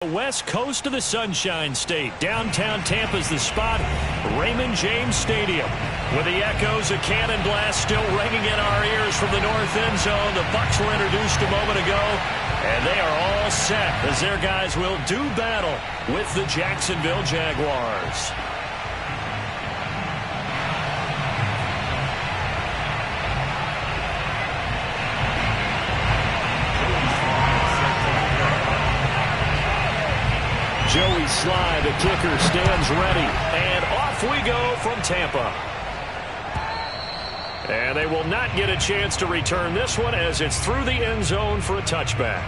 West coast of the Sunshine State. Downtown Tampa's the spot, Raymond James Stadium. With the echoes of cannon blast still ringing in our ears from the north end zone. The Bucs were introduced a moment ago, and they are all set as their guys will do battle with the Jacksonville Jaguars. Joey Sly, the kicker, stands ready. And off we go from Tampa. And they will not get a chance to return this one as it's through the end zone for a touchback.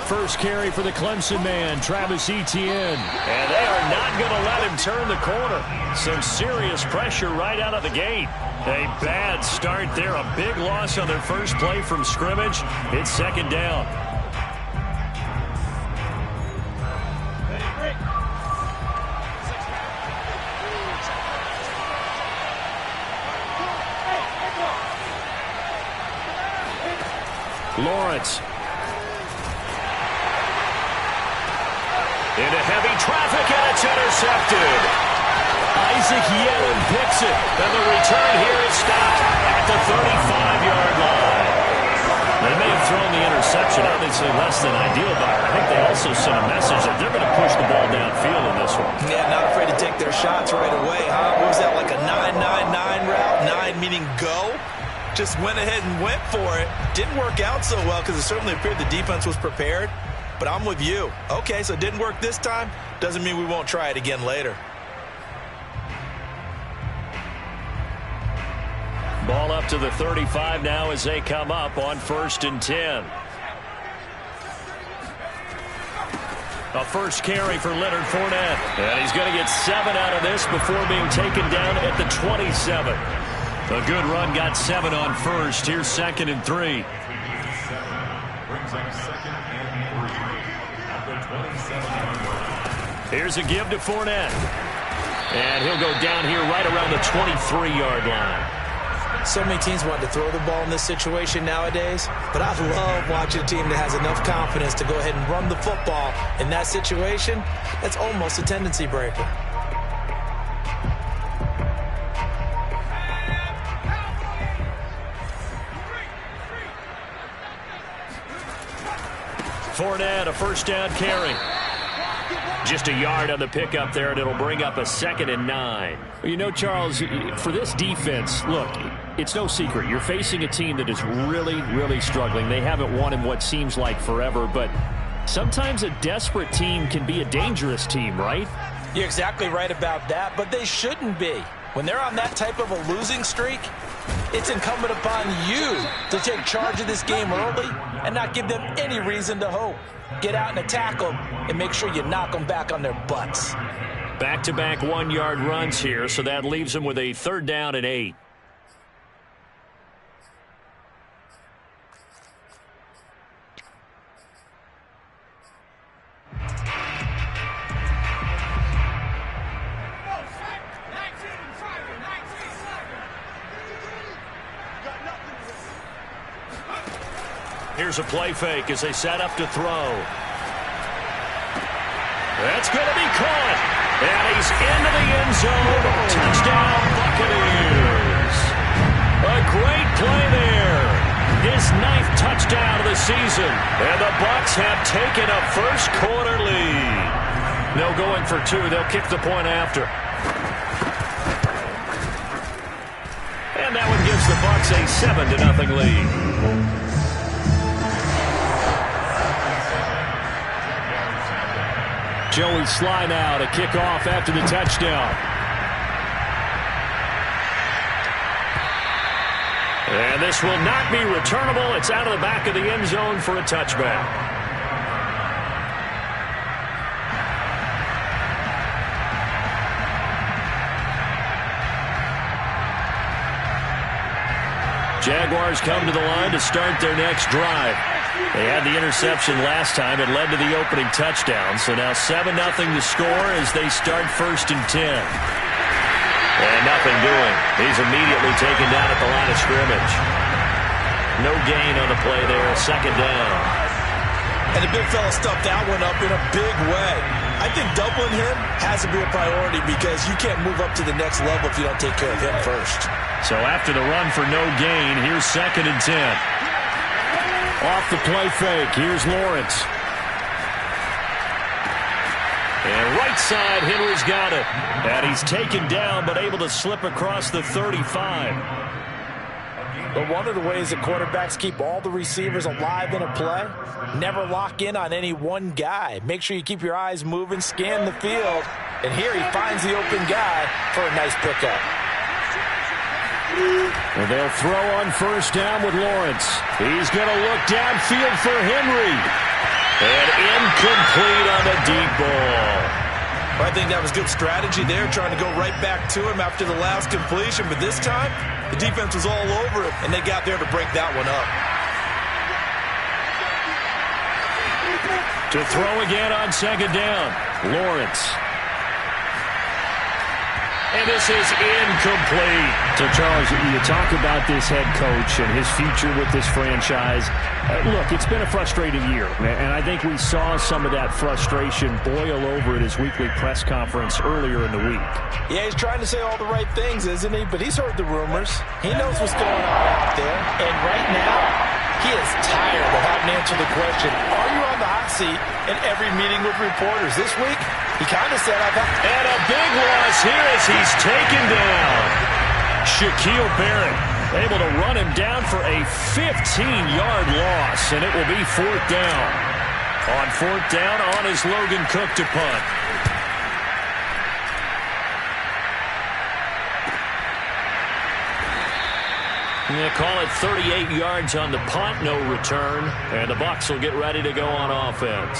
First carry for the Clemson man, Travis Etienne. And they are not going to let him turn the corner. Some serious pressure right out of the gate. A bad start there. A big loss on their first play from scrimmage. It's second down. Lawrence. Into heavy traffic, and it's intercepted. Isaac Yellen picks it, and the return here is stopped at the 35-yard line. They may have thrown the interception, obviously less than ideal, but I think they also sent a message that they're going to push the ball downfield in this one. Yeah, not afraid to take their shots right away, huh? What was that, like a 9-9-9 route? 9 meaning go? Just went ahead and went for it. Didn't work out so well because it certainly appeared the defense was prepared. But I'm with you. Okay, so it didn't work this time. Doesn't mean we won't try it again later. Ball up to the 35 now as they come up on 1st and 10. A first carry for Leonard Fournette. And he's going to get 7 out of this before being taken down at the 27. A good run, got 7 on first. Here's 2nd and 3. Here's a give to Fournette. And he'll go down here right around the 23-yard line. So many teams want to throw the ball in this situation nowadays, but I love watching a team that has enough confidence to go ahead and run the football in that situation. That's almost a tendency breaker. Fournette, a first down carry. Just a yard on the pickup there, and it'll bring up a 2nd and 9. You know, Charles, for this defense, look, it's no secret. You're facing a team that is really, really struggling. They haven't won in what seems like forever, but sometimes a desperate team can be a dangerous team, right? You're exactly right about that, but they shouldn't be. When they're on that type of a losing streak, it's incumbent upon you to take charge of this game early and not give them any reason to hope. Get out and attack them and make sure you knock them back on their butts. Back-to-back 1-yard runs here, so that leaves them with a 3rd down and 8. Here's a play fake as they set up to throw. That's going to be caught. And he's into the end zone. Touchdown, Buccaneers. A great play there. His 9th touchdown of the season. And the Bucs have taken a first quarter lead. No going for 2. They'll kick the point after. And that one gives the Bucs a 7-0 lead. Joey Sly now to kick off after the touchdown. And this will not be returnable. It's out of the back of the end zone for a touchback. Jaguars come to the line to start their next drive. They had the interception last time. It led to the opening touchdown. So now 7-0 to score as they start 1st and 10. And nothing doing. He's immediately taken down at the line of scrimmage. No gain on the play there. 2nd down. And the big fella stuffed that one up in a big way. I think doubling him has to be a priority because you can't move up to the next level if you don't take care of him first. So after the run for no gain, here's 2nd and 10. Off the play fake, here's Lawrence. And right side, Henry's got it. And he's taken down, but able to slip across the 35. But one of the ways that quarterbacks keep all the receivers alive in a play, never lock in on any one guy. Make sure you keep your eyes moving, scan the field. And here he finds the open guy for a nice pickup. And they'll throw on 1st down with Lawrence. He's going to look downfield for Henry. And incomplete on the deep ball. I think that was good strategy there, trying to go right back to him after the last completion. But this time, the defense was all over it, and they got there to break that one up. To throw again on 2nd down, Lawrence. And this is incomplete. So, Charles, you talk about this head coach and his future with this franchise. Look, it's been a frustrating year, and I think we saw some of that frustration boil over at his weekly press conference earlier in the week. Yeah, he's trying to say all the right things, isn't he? But he's heard the rumors. He knows what's going on out there. And right now, he is tired of having to answer the question, are you on the hot seat in every meeting with reporters? This week, he kind of said, and a big loss here as he's taken down. Shaquille Barrett able to run him down for a 15-yard loss, and it will be 4th down. On 4th down, on is Logan Cook to punt. They call it 38 yards on the punt, no return, and the Bucs will get ready to go on offense.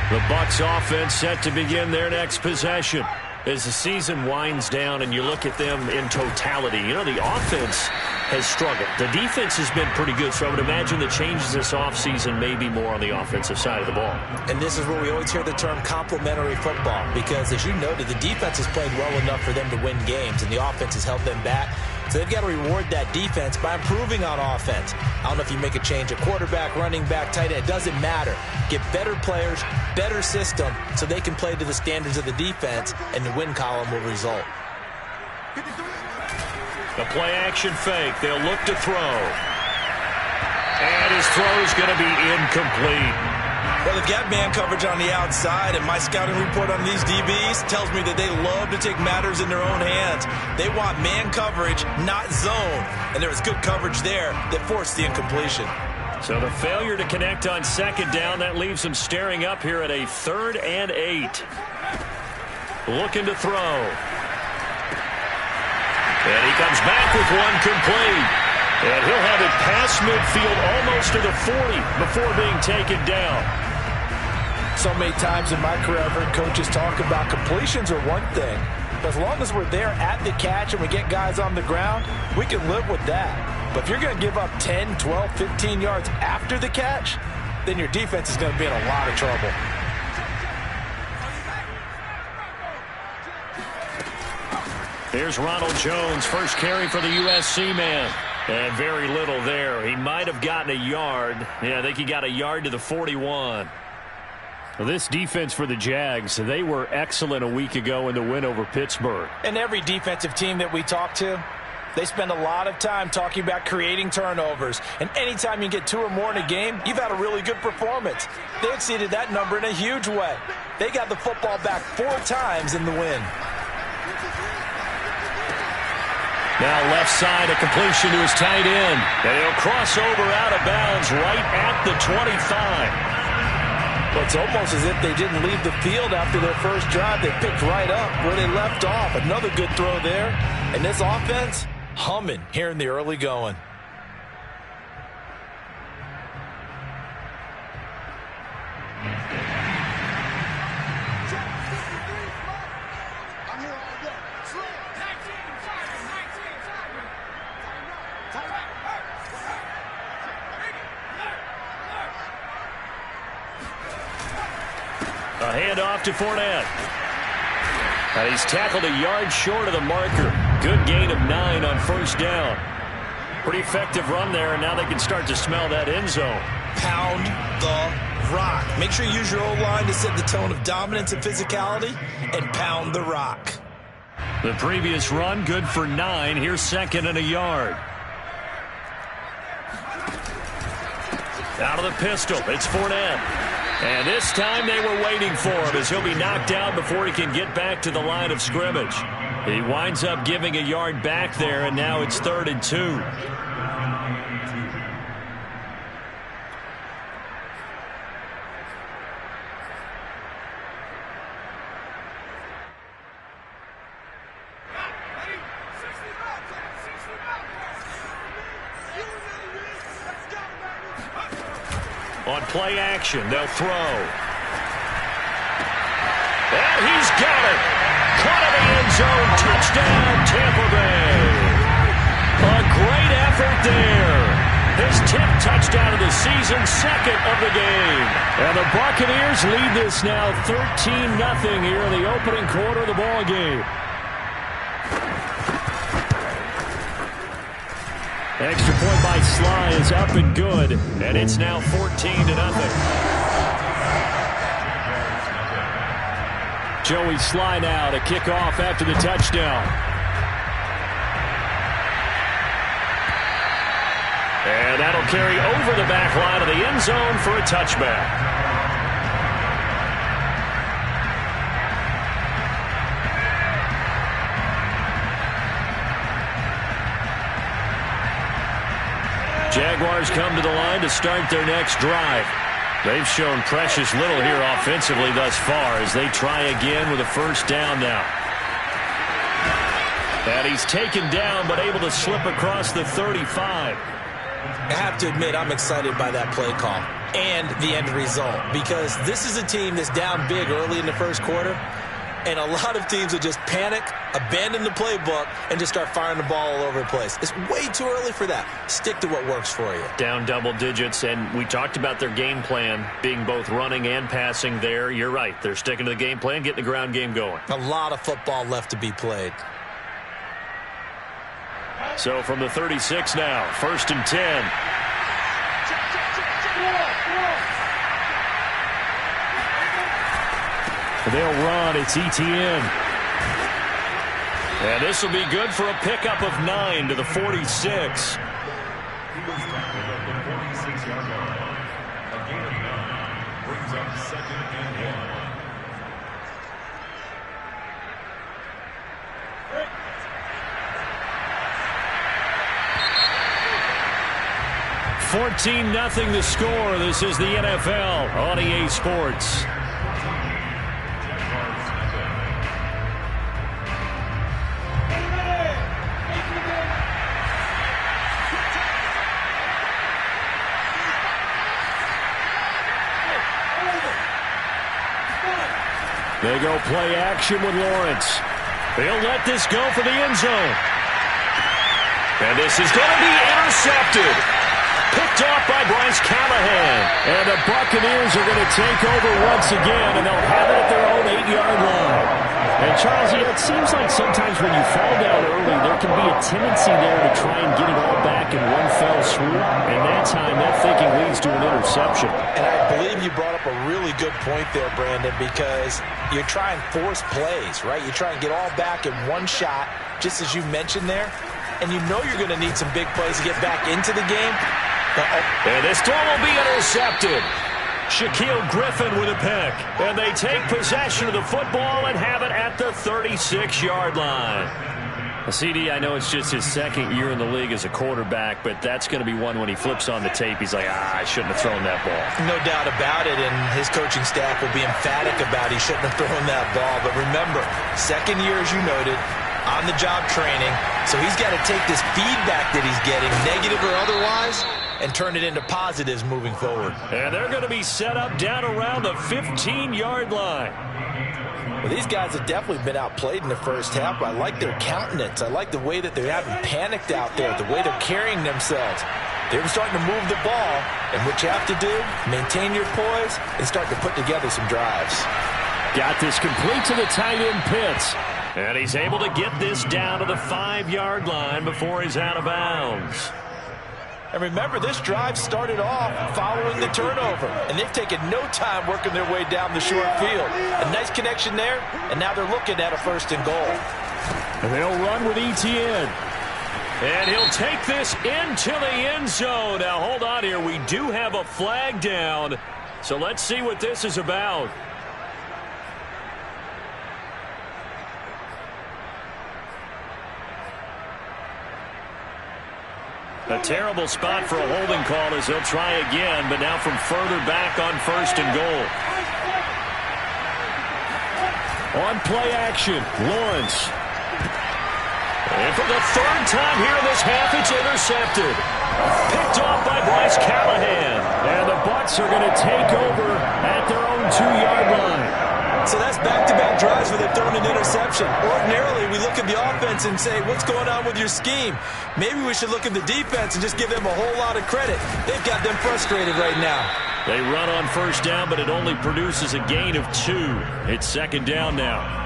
The Bucs offense set to begin their next possession. As the season winds down and you look at them in totality, you know, the offense has struggled. The defense has been pretty good, so I would imagine the changes this offseason may be more on the offensive side of the ball. And this is where we always hear the term complementary football, because as you noted, the defense has played well enough for them to win games, and the offense has held them back. So they've got to reward that defense by improving on offense. I don't know if you make a change at quarterback, running back, tight end. It doesn't matter. Get better players, better system, so they can play to the standards of the defense, and the win column will result. The play-action fake. They'll look to throw. And his throw is going to be incomplete. Well, they've got man coverage on the outside, and my scouting report on these DBs tells me that they love to take matters in their own hands. They want man coverage, not zone. And there was good coverage there that forced the incompletion. So the failure to connect on 2nd down, that leaves them staring up here at a 3rd and 8. Looking to throw. And he comes back with one complete. And he'll have it past midfield almost to the 40 before being taken down. So many times in my career, I've heard coaches talk about completions are one thing. But as long as we're there at the catch and we get guys on the ground, we can live with that. But if you're going to give up 10, 12, 15 yards after the catch, then your defense is going to be in a lot of trouble. Here's Ronald Jones, first carry for the USC man. And very little there. He might have gotten a yard. Yeah, I think he got a yard to the 41. Well, this defense for the Jags, they were excellent a week ago in the win over Pittsburgh. And every defensive team that we talk to, they spend a lot of time talking about creating turnovers. And anytime you get 2 or more in a game, you've had a really good performance. They exceeded that number in a huge way. They got the football back 4 times in the win. Now left side, a completion to his tight end. And he'll cross over out of bounds right at the 25. Well, it's almost as if they didn't leave the field after their first drive. They picked right up where they left off. Another good throw there. And this offense, humming here in the early going. A handoff to Fournette. And he's tackled a yard short of the marker. Good gain of 9 on first down. Pretty effective run there, and now they can start to smell that end zone. Pound the rock. Make sure you use your O-line to set the tone of dominance and physicality, and pound the rock. The previous run, good for 9. Here's second and a yard. Out of the pistol, it's Fournette. And this time they were waiting for him as he'll be knocked down before he can get back to the line of scrimmage. He winds up giving a yard back there, and now it's 3rd and 2. On play action, they'll throw. And he's got it. Caught in the end zone. Touchdown, Tampa Bay. A great effort there. His 10th touchdown of the season, second of the game. And the Buccaneers lead this now 13-0 here in the opening quarter of the ball game. Extra point by Sly is up and good, and it's now 14-0. Joey Sly now to kick off after the touchdown. And that'll carry over the back line of the end zone for a touchback. Jaguars come to the line to start their next drive. They've shown precious little here offensively thus far as they try again with a first down now. And he's taken down but able to slip across the 35. I have to admit, I'm excited by that play call and the end result because this is a team that's down big early in the first quarter, and a lot of teams will just panic, abandon the playbook, and just start firing the ball all over the place. It's way too early for that. Stick to what works for you. Down double digits, and we talked about their game plan being both running and passing there. You're right. They're sticking to the game plan, getting the ground game going. A lot of football left to be played. So from the 36 now, 1st and 10. They'll run. It's Etienne. And this will be good for a pickup of 9 to the 46. $14-0 the score. This is the NFL on EA Sports. They go play action with Lawrence. They'll let this go for the end zone. And this is going to be intercepted. Picked off by Bryce Callahan. And the Buccaneers are going to take over once again, and they'll have it at their own 8-yard line. And, Charles, it seems like sometimes when you fall down early, there can be a tendency there to try and get it all back in one fell swoop. And that time, that thinking leads to an interception. And I believe you brought up a really good point there, Brandon, because you're trying force plays, right? You try and get all back in one shot, just as you mentioned there. And you know you're going to need some big plays to get back into the game. And this throw will be intercepted. Shaquille Griffin with a pick. And they take possession of the football and have it at the 36-yard line. CD, I know it's just his second year in the league as a quarterback, but that's going to be one when he flips on the tape. He's like, I shouldn't have thrown that ball. No doubt about it, and his coaching staff will be emphatic about he shouldn't have thrown that ball. But remember, second year, as you noted, on-the-job training, so he's got to take this feedback that he's getting, negative or otherwise, and turn it into positives moving forward. And they're going to be set up down around the 15-yard line. Well, these guys have definitely been outplayed in the first half. I like their countenance. I like the way that they haven't panicked out there, the way they're carrying themselves. They're starting to move the ball, and what you have to do, maintain your poise and start to put together some drives. Got this complete to the tight end Pitts. And he's able to get this down to the 5-yard line before he's out of bounds. And remember, this drive started off following the turnover, and they've taken no time working their way down the short field. A nice connection there, and now they're looking at a 1st and goal. And they'll run with ETN. And he'll take this into the end zone. Now, hold on here. We do have a flag down, so let's see what this is about. A terrible spot for a holding call as they'll try again, but now from further back on 1st and goal. On play action, Lawrence. And for the 3rd time here in this half, it's intercepted. Picked off by Bryce Callahan. And the Bucs are going to take over at their own 2-yard line. So that's back-to-back drives where they've thrown an interception. Ordinarily, we look at the offense and say, what's going on with your scheme? Maybe we should look at the defense and just give them a whole lot of credit. They've got them frustrated right now. They run on 1st down, but it only produces a gain of 2. It's 2nd down now.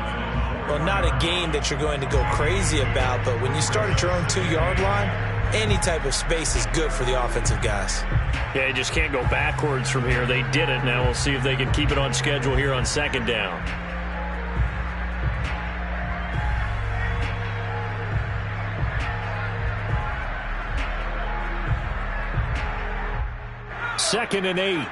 Well, not a game that you're going to go crazy about, but when you start at your own 2-yard line, any type of space is good for the offensive guys. Yeah, you just can't go backwards from here. They did it. Now we'll see if they can keep it on schedule here on 2nd down. Second and 8.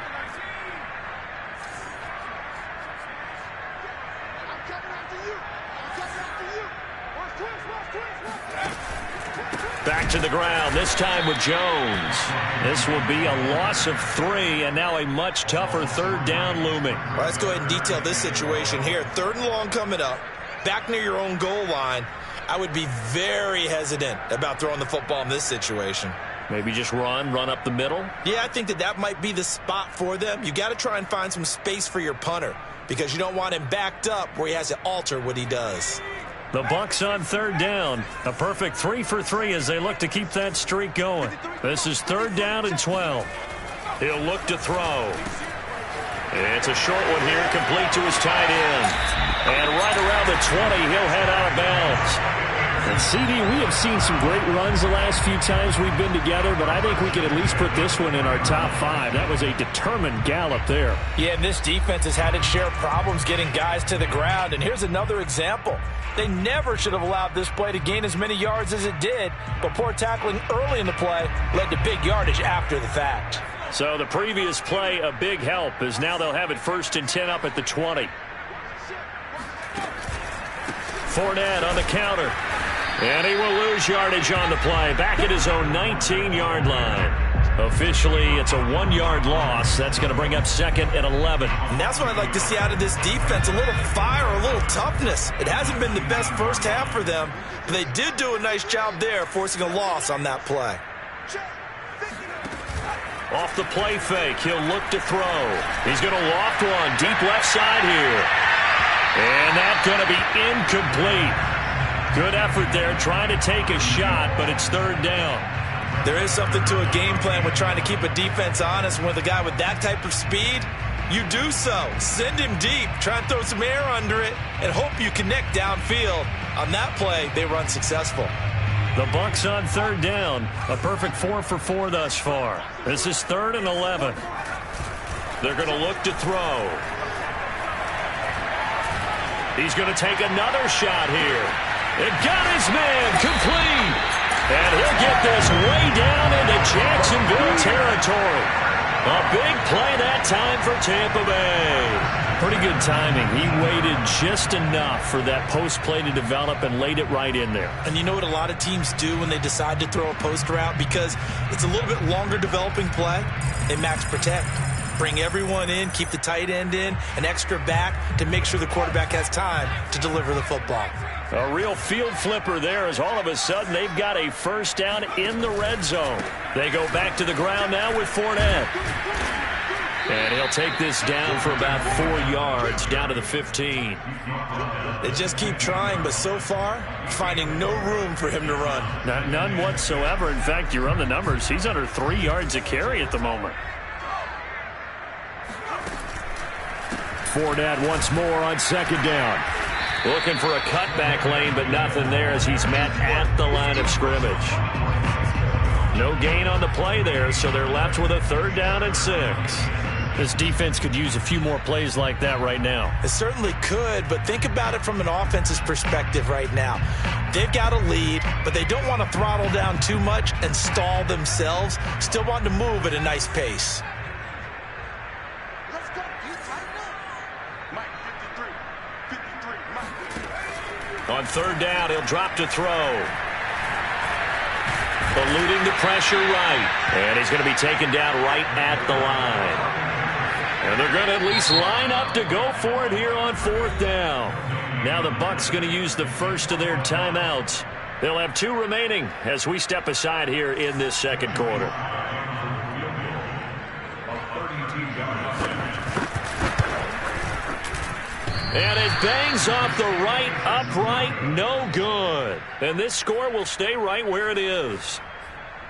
Back to the ground, this time with Jones. This will be a loss of 3, and now a much tougher 3rd down looming. Well, let's go ahead and detail this situation here. 3rd and long coming up, back near your own goal line. I would be very hesitant about throwing the football in this situation. Maybe just run up the middle? Yeah, I think that might be the spot for them. You got to try and find some space for your punter because you don't want him backed up where he has to alter what he does. The Bucs on 3rd down. A perfect 3 for 3 as they look to keep that streak going. This is 3rd down and 12. He'll look to throw. It's a short one here, complete to his tight end. And right around the 20, he'll head out of bounds. And CD, we have seen some great runs the last few times we've been together, but I think we can at least put this one in our top 5. That was a determined gallop there. Yeah, and this defense has had its share of problems getting guys to the ground. And here's another example. They never should have allowed this play to gain as many yards as it did, but poor tackling early in the play led to big yardage after the fact. So the previous play, a big help, as now they'll have it 1st and 10 up at the 20. Fournette on the counter. And he will lose yardage on the play. Back at his own 19-yard line. Officially, it's a 1-yard loss. That's going to bring up 2nd and 11. And that's what I'd like to see out of this defense. A little fire, a little toughness. It hasn't been the best first half for them, but they did do a nice job there, forcing a loss on that play. Off the play fake, he'll look to throw. He's going to loft one deep left side here. And that's going to be incomplete. Good effort there, trying to take a shot, but it's 3rd down. There is something to a game plan with trying to keep a defense honest. With a guy with that type of speed, you do so. Send him deep, try and throw some air under it, and hope you connect downfield. On that play, they run successful. The Bucs on 3rd down. A perfect 4 for 4 thus far. This is 3rd and 11. They're going to look to throw. He's going to take another shot here. It got his man complete. And he'll get this way down into Jacksonville territory. A big play that time for Tampa Bay. Pretty good timing. He waited just enough for that post play to develop and laid it right in there. And you know what a lot of teams do when they decide to throw a post route? Because it's a little bit longer developing play. They max protect. Bring everyone in, keep the tight end in, an extra back to make sure the quarterback has time to deliver the football. A real field flipper there as all of a sudden they've got a 1st down in the red zone. They go back to the ground now with Fournette. And he'll take this down for about 4 yards, down to the 15. They just keep trying, but so far, finding no room for him to run. None whatsoever. In fact, you run the numbers. He's under 3 yards a carry at the moment. Fournette once more on second down. Looking for a cutback lane, but nothing there as he's met at the line of scrimmage. No gain on the play there, so they're left with a 3rd down and 6. This defense could use a few more plays like that right now. It certainly could, but think about it from an offense's perspective right now. They've got a lead, but they don't want to throttle down too much and stall themselves. Still want to move at a nice pace. On 3rd down, he'll drop to throw. Eluding the pressure right. And he's going to be taken down right at the line. And they're going to at least line up to go for it here on 4th down. Now the Bucs going to use the first of their timeouts. They'll have 2 remaining as we step aside here in this second quarter. And it bangs off the right upright, no good. And this score will stay right where it is.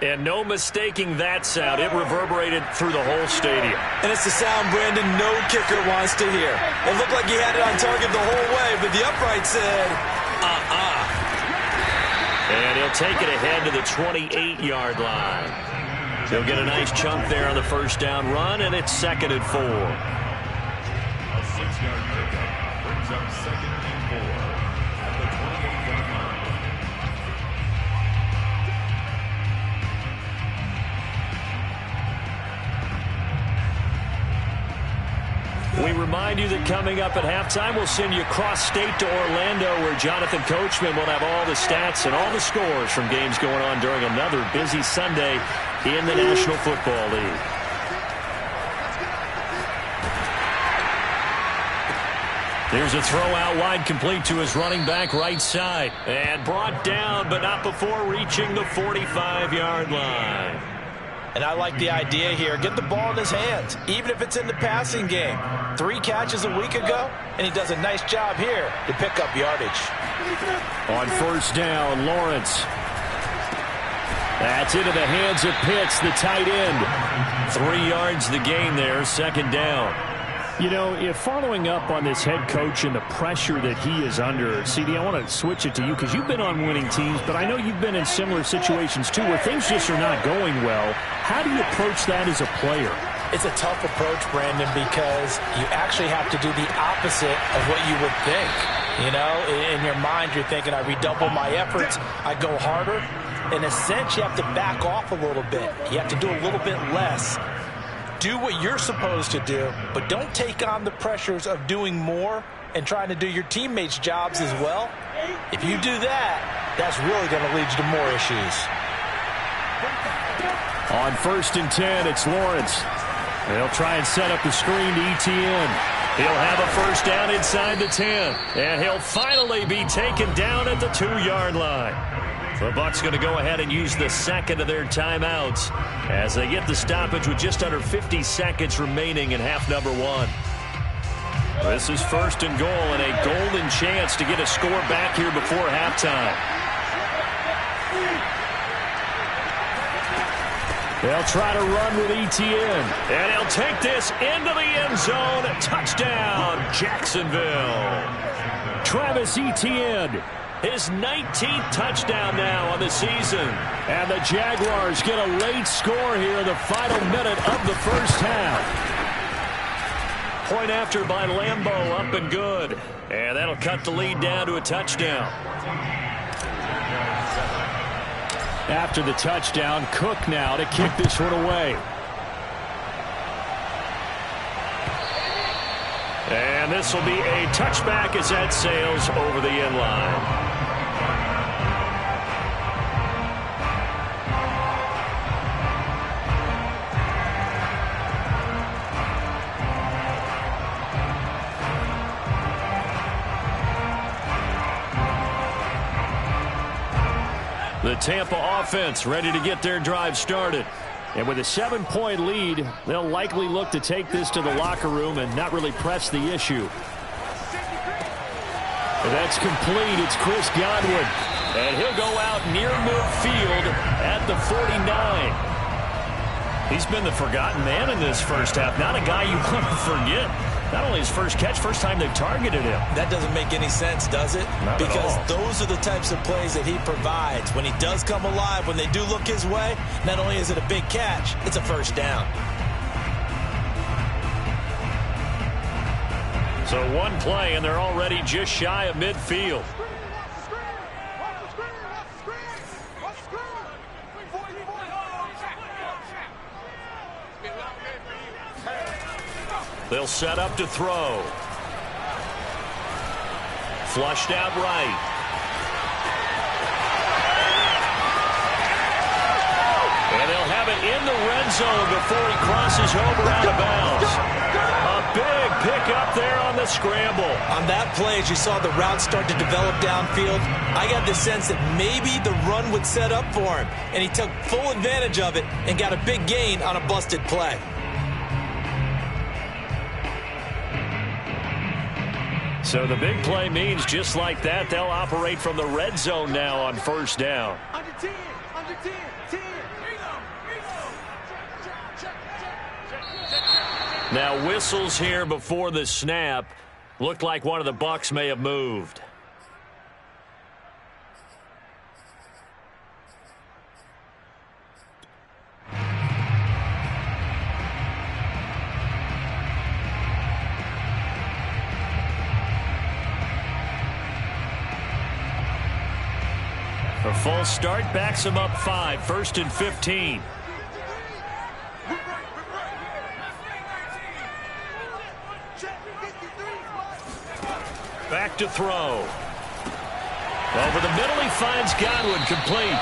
And no mistaking that sound. It reverberated through the whole stadium. And it's the sound, Brandon, no kicker wants to hear. It looked like he had it on target the whole way, but the upright said, And he'll take it ahead to the 28-yard line. He'll get a nice chunk there on the 1st down run, and it's 2nd and 4. A 6-yard pickup brings up 2nd and 4 at the 28-yard line. We remind you that coming up at halftime, we'll send you cross-state to Orlando, where Jonathan Coachman will have all the stats and all the scores from games going on during another busy Sunday in the National Football League. There's a throw out wide, complete to his running back right side. And brought down, but not before reaching the 45-yard line. And I like the idea here. Get the ball in his hands, even if it's in the passing game. 3 catches a week ago, and he does a nice job here to pick up yardage. On 1st down, Lawrence. That's into the hands of Pitts, the tight end. 3 yards the gain there, 2nd down. You know, if following up on this head coach and the pressure that he is under, CD, I want to switch it to you because you've been on winning teams, but I know you've been in similar situations too where things just are not going well. How do you approach that as a player? It's a tough approach, Brandon, because you actually have to do the opposite of what you would think. You know, in your mind, you're thinking, I redouble my efforts, I go harder. In a sense, you have to back off a little bit. You have to do a little bit less. Do what you're supposed to do, but don't take on the pressures of doing more and trying to do your teammates' jobs as well. If you do that, that's really going to lead you to more issues. On 1st and 10, it's Lawrence. They'll try and set up the screen to ETN. He'll have a 1st down inside the 10, and he'll finally be taken down at the 2-yard line. The Bucs going to go ahead and use the 2nd of their timeouts as they get the stoppage with just under 50 seconds remaining in half number 1. This is 1st and goal and a golden chance to get a score back here before halftime. They'll try to run with ETN. And he'll take this into the end zone. Touchdown, Jacksonville. Travis Etienne. His 19th touchdown now on the season. And the Jaguars get a late score here in the final minute of the 1st half. Point after by Lambeau, up and good. And that'll cut the lead down to a touchdown. After the touchdown, Cook now to kick this one away. And this will be a touchback as that sails over the end line. The Tampa offense ready to get their drive started. And with a 7-point lead, they'll likely look to take this to the locker room and not really press the issue. And that's complete. It's Chris Godwin. And he'll go out near midfield at the 49. He's been the forgotten man in this first half. Not a guy you want to forget. Not only his first catch, first time they've targeted him. That doesn't make any sense, does it? Not because at all. Those are the types of plays that he provides. When he does come alive, when they do look his way, not only is it a big catch, it's a first down. So one play, and they're already just shy of midfield. They'll set up to throw. Flushed out right. And they'll have it in the red zone before he crosses over out of bounds. A big pickup there on the scramble. On that play, as you saw the route start to develop downfield, I got the sense that maybe the run would set up for him. And he took full advantage of it and got a big gain on a busted play. So the big play means just like that, they'll operate from the red zone now on first down. Under 10, under 10, 10. Now whistles here before the snap. Looked like one of the Bucs may have moved. A full start backs him up 5, 1st and 15. Back to throw. Over the middle, he finds Godwin, complete.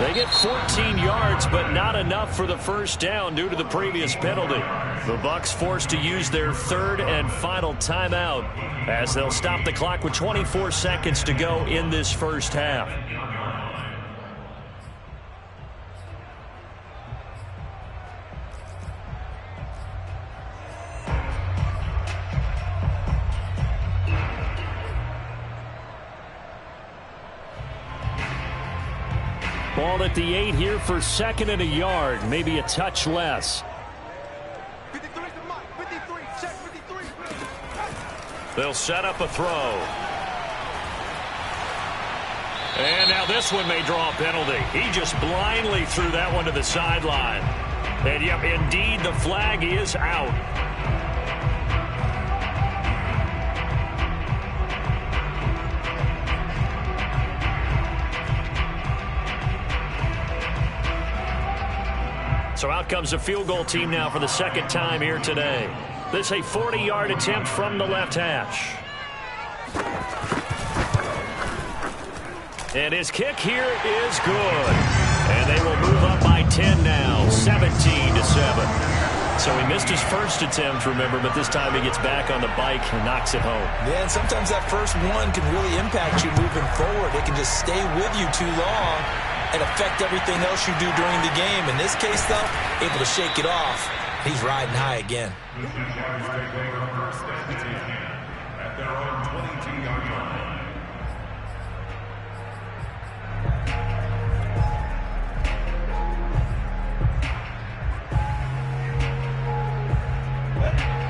They get 14 yards, but not enough for the first down due to the previous penalty. The Bucs forced to use their third and final timeout as they'll stop the clock with 24 seconds to go in this first half. Ball at the 8 here for 2nd and a yard, maybe a touch less. 53 to Mike, 53, check 53. They'll set up a throw. And now this one may draw a penalty. He just blindly threw that one to the sideline. And yep, indeed, the flag is out. So out comes the field goal team now for the second time here today. This a 40-yard attempt from the left hash. And his kick here is good. And they will move up by 10 now, 17-7. So he missed his first attempt, remember, but this time he gets back on the bike and knocks it home. Yeah, and sometimes that first one can really impact you moving forward. It can just stay with you too long and affect everything else you do during the game. In this case, though, able to shake it off. He's riding high again. The Jaguars take over 1st and 10 at their own 22-yard line.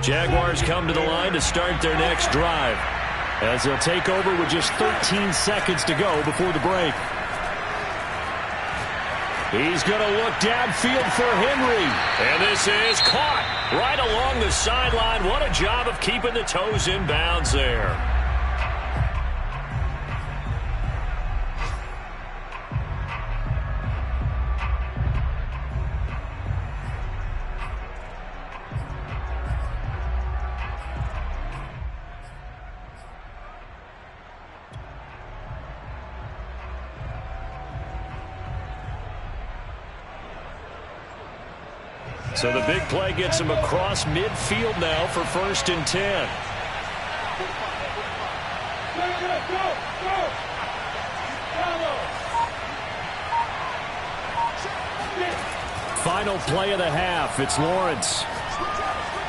Jaguars come to the line to start their next drive as they'll take over with just 13 seconds to go before the break. He's going to look downfield for Henry. And this is caught right along the sideline. What a job of keeping the toes in bounds there. So the big play gets him across midfield now for 1st and 10. final play of the half. It's Lawrence.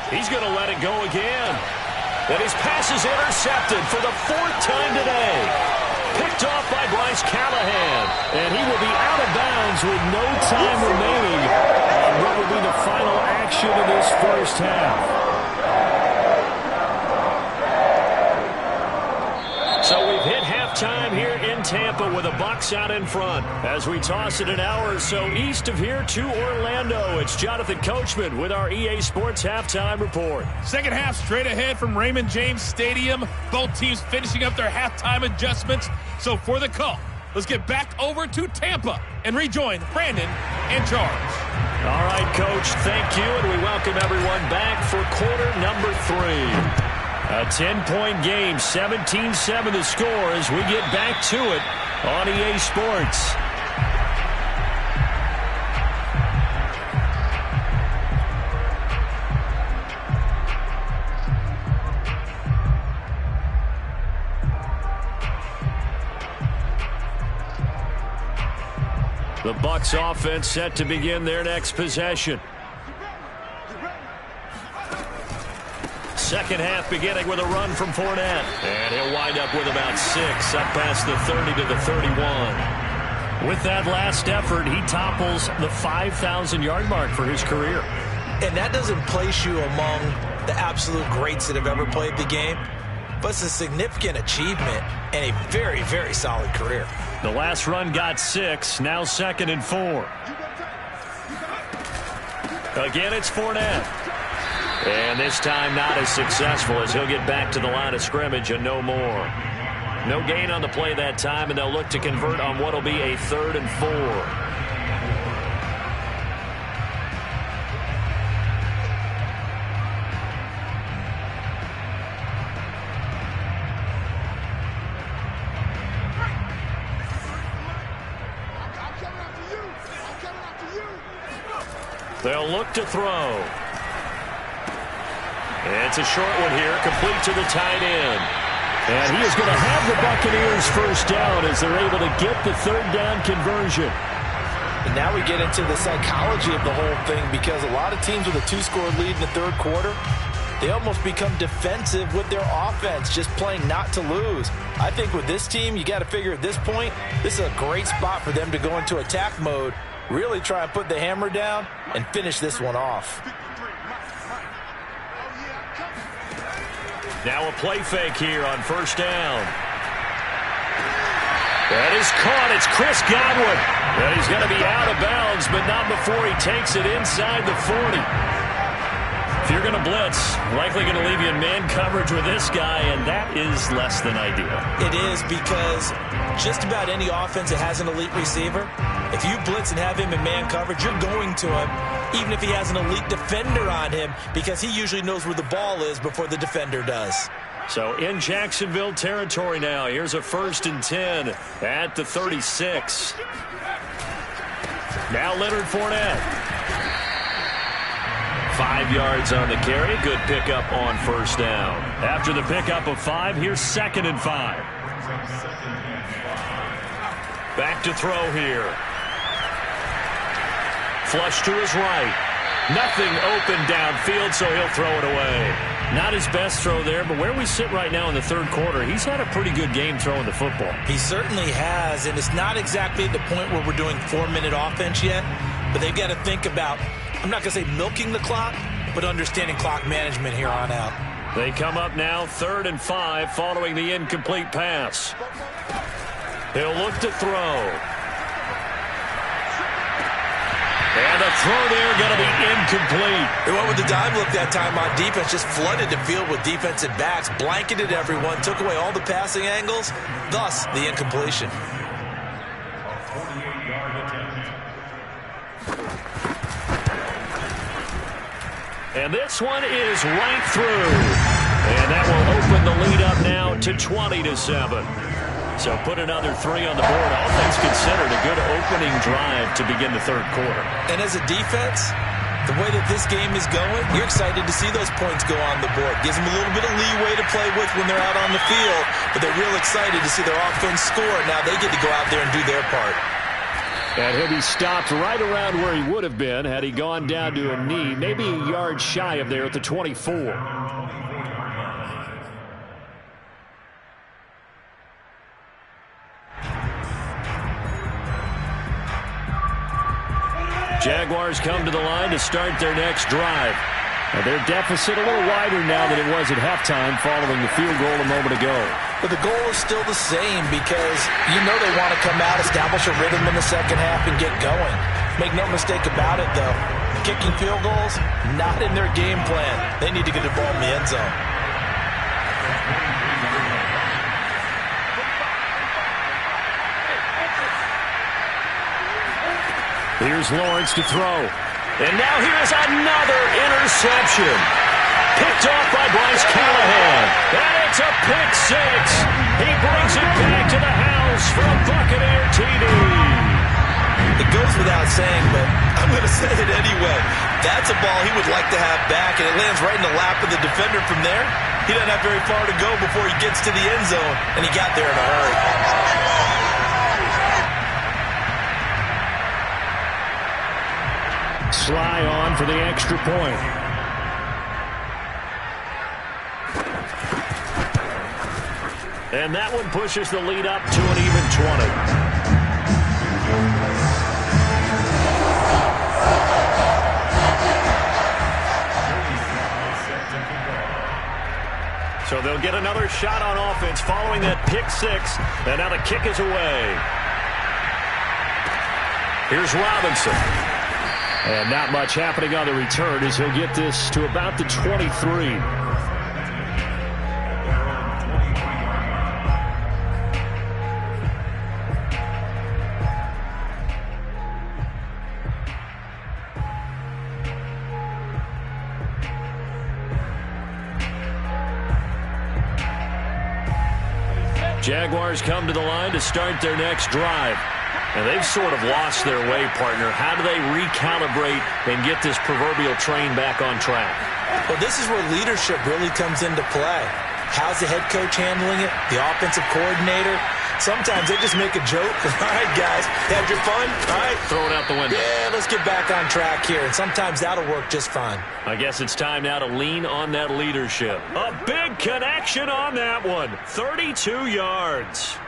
He's going to let it go again. And his pass is intercepted for the 4th time today. Picked off by Bryce Callahan. And he will be out of bounds with no time remaining on what will be the final action of this first half. So we've hit halftime here in Tampa with the Bucs out in front. As we toss it an hour or so east of here to Orlando, it's Jonathan Coachman with our EA Sports Halftime Report. Second half straight ahead from Raymond James Stadium. Both teams finishing up their halftime adjustments. So for the call, let's get back over to Tampa and rejoin Brandon and Charles. All right, Coach, thank you, and we welcome everyone back for quarter number 3. A 10-point game, 17-7 the score as we get back to it on EA Sports. The Bucs offense set to begin their next possession. Second half beginning with a run from Fournette. And he'll wind up with about 6, up past the 30 to the 31. With that last effort, he topples the 5,000-yard mark for his career. And that doesn't place you among the absolute greats that have ever played the game, but it's a significant achievement and a very, very solid career. The last run got 6, now 2nd and 4. Again, it's Fournette. And this time not as successful as he'll get back to the line of scrimmage and no more. No gain on the play that time, and they'll look to convert on what will be a 3rd and 4. They'll look to throw. It's a short one here, complete to the tight end. And he is going to have the Buccaneers first down as they're able to get the 3rd down conversion. And now we get into the psychology of the whole thing, because a lot of teams with a 2-score lead in the 3rd quarter, they almost become defensive with their offense, just playing not to lose. I think with this team, you got to figure at this point, this is a great spot for them to go into attack mode, really try and put the hammer down and finish this one off. Now a play fake here on first down. That is caught. It's Chris Godwin. And he's going to be out of bounds, but not before he takes it inside the 40. If you're going to blitz, likely going to leave you in man coverage with this guy, and that is less than ideal. It is, because just about any offense that has an elite receiver, if you blitz and have him in man coverage, you're going to him, even if he has an elite defender on him, because he usually knows where the ball is before the defender does. So in Jacksonville territory now. Here's a 1st and 10 at the 36. Now Leonard Fournette. 5 yards on the carry. Good pickup on first down. After the pickup of 5, here's 2nd and 5. Back to throw here. Flush to his right. Nothing open downfield, so he'll throw it away. Not his best throw there, but where we sit right now in the 3rd quarter, he's had a pretty good game throwing the football. He certainly has, and it's not exactly at the point where we're doing 4-minute offense yet, but they've got to think about, I'm not going to say milking the clock, but understanding clock management here on out. They come up now 3rd and 5 following the incomplete pass. He'll look to throw. And the throw there going to be incomplete. They went with the dime look that time on defense, just flooded the field with defensive backs, blanketed everyone, took away all the passing angles, thus the incompletion. And this one is right through. And that will open the lead up now to 20-7. So put another 3 on the board. All things considered, a good opening drive to begin the 3rd quarter. And as a defense, the way that this game is going, you're excited to see those points go on the board. Gives them a little bit of leeway to play with when they're out on the field, but they're real excited to see their offense score. Now they get to go out there and do their part. And he'll be stopped right around where he would have been had he gone down to a knee, maybe a yard shy of there at the 24. Jaguars come to the line to start their next drive. Now their deficit a little wider now than it was at halftime following the field goal a moment ago. But the goal is still the same because you know they want to come out, establish a rhythm in the second half, and get going. Make no mistake about it, though. Kicking field goals, not in their game plan. They need to get the ball in the end zone. Here's Lawrence to throw. And now here's another interception. Picked off by Bryce Callahan. And it's a pick six. He brings it back to the house for a Buccaneer TD. It goes without saying, but I'm going to say it anyway. That's a ball he would like to have back, and it lands right in the lap of the defender from there. He doesn't have very far to go before he gets to the end zone, and he got there in a hurry. Sly on for the extra point. And that one pushes the lead up to an even 20. So they'll get another shot on offense following that pick six. And now the kick is away. Here's Robinson. And not much happening on the return as he'll get this to about the 23. Jaguars come to the line to start their next drive. And they've sort of lost their way, partner. How do they recalibrate and get this proverbial train back on track? Well, this is where leadership really comes into play. How's the head coach handling it? The offensive coordinator? Sometimes they just make a joke. All right, guys, had your fun? All right. Throw it out the window. Yeah, let's get back on track here. And sometimes that'll work just fine. I guess it's time now to lean on that leadership. A big connection on that one. 32 yards.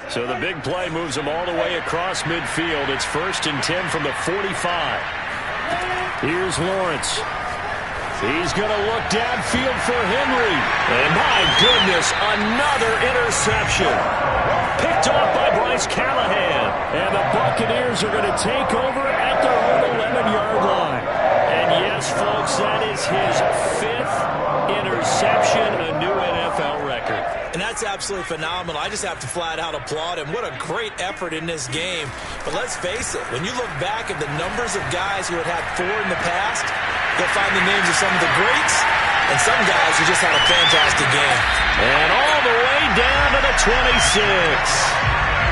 So the big play moves them all the way across midfield. It's 1st and 10 from the 45. Here's Lawrence. He's going to look downfield for Henry. And my goodness, another interception. Picked off by Bryce Callahan. And the Buccaneers are going to take over at their own 11-yard line. And yes, folks, that is his 5th interception, a new NFL record. And that's absolutely phenomenal. I just have to flat out applaud him. What a great effort in this game. But let's face it, when you look back at the numbers of guys who had had 4 in the past, you'll find the names of some of the greats and some guys who just had a fantastic game. And all the way down to the 26.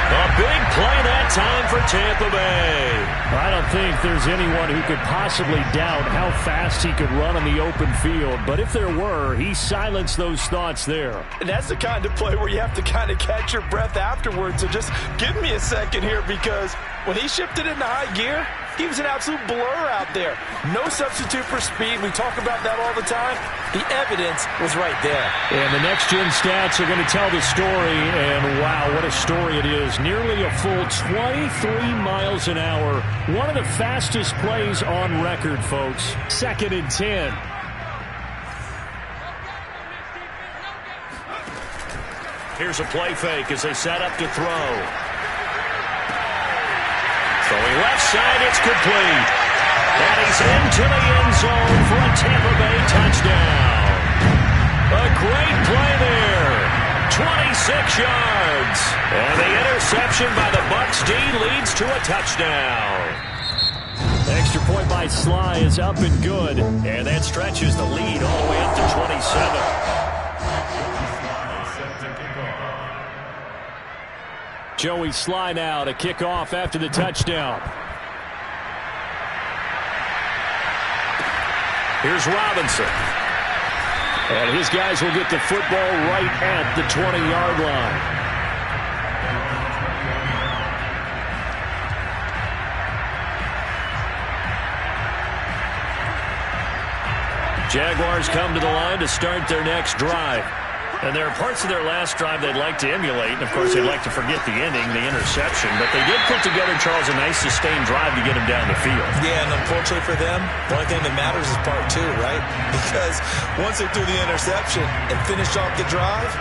A big play that time for Tampa Bay. I don't think there's anyone who could possibly doubt how fast he could run on the open field. But if there were, he silenced those thoughts there. And that's the kind of play where you have to kind of catch your breath afterwards. So just give me a second here, because when he shifted into high gear, he was an absolute blur out there. No substitute for speed. We talk about that all the time. The evidence was right there. And the next-gen stats are going to tell the story. And, wow, what a story it is. Nearly a full 23 miles an hour. One of the fastest plays on record, folks. 2nd and 10. Here's a play fake as they set up to throw. Throwing left side, it's complete. And he's into the end zone for a Tampa Bay touchdown. A great play there. 26 yards. And the interception by the Bucs D leads to a touchdown. Extra point by Sly is up and good. And that stretches the lead all the way up to 27. Joey Sly now to kick off after the touchdown. Here's Robinson. And his guys will get the football right at the 20-yard line. Jaguars come to the line to start their next drive. And there are parts of their last drive they'd like to emulate. And, of course, they'd like to forget the ending, the interception. But they did put together, Charles, a nice sustained drive to get them down the field. Yeah, and unfortunately for them, the only thing that matters is part two, right? Because once they threw the interception and finished off the drive,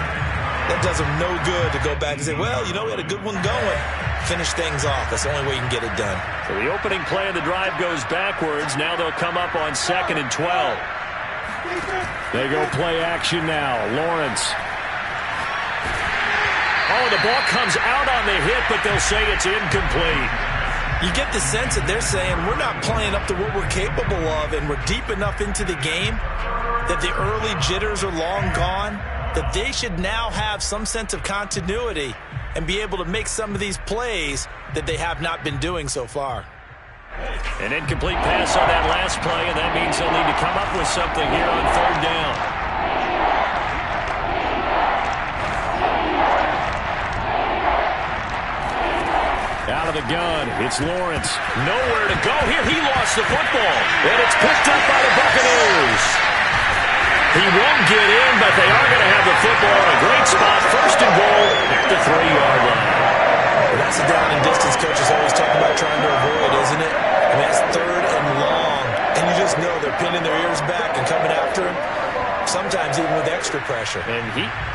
that does them no good to go back and say, well, you know, we had a good one going. Finish things off. That's the only way you can get it done. So the opening play of the drive goes backwards. Now they'll come up on 2nd and 12. They go play action now. Lawrence. Oh, the ball comes out on the hit, but they'll say it's incomplete. You get the sense that they're saying we're not playing up to what we're capable of, and we're deep enough into the game that the early jitters are long gone, that they should now have some sense of continuity and be able to make some of these plays that they have not been doing so far. An incomplete pass on that last play, and that means they'll need to come up with something here on 3rd down. Out of the gun, it's Lawrence. Nowhere to go here. He lost the football, and it's picked up by the Buccaneers. He won't get in, but they are going to have the football in a great spot. 1st and goal at the 3-yard line. Well, that's the down and distance coaches always talk about trying to avoid, isn't it? I mean, that's 3rd and long. And you just know they're pinning their ears back and coming after him, sometimes even with extra pressure. And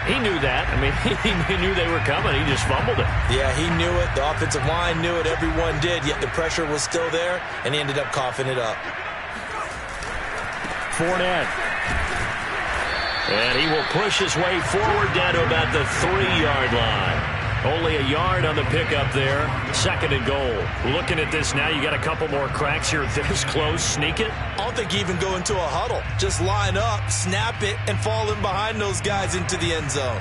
he knew that. I mean, he knew they were coming. He just fumbled it. Yeah, he knew it. The offensive line knew it. Everyone did, yet the pressure was still there, and he ended up coughing it up. Fournette. And he will push his way forward down to about the 3-yard line. Only a yard on the pickup there. 2nd and goal. Looking at this now, you got a couple more cracks here. This close, sneak it. I don't think you even go into a huddle. Just line up, snap it, and fall in behind those guys into the end zone.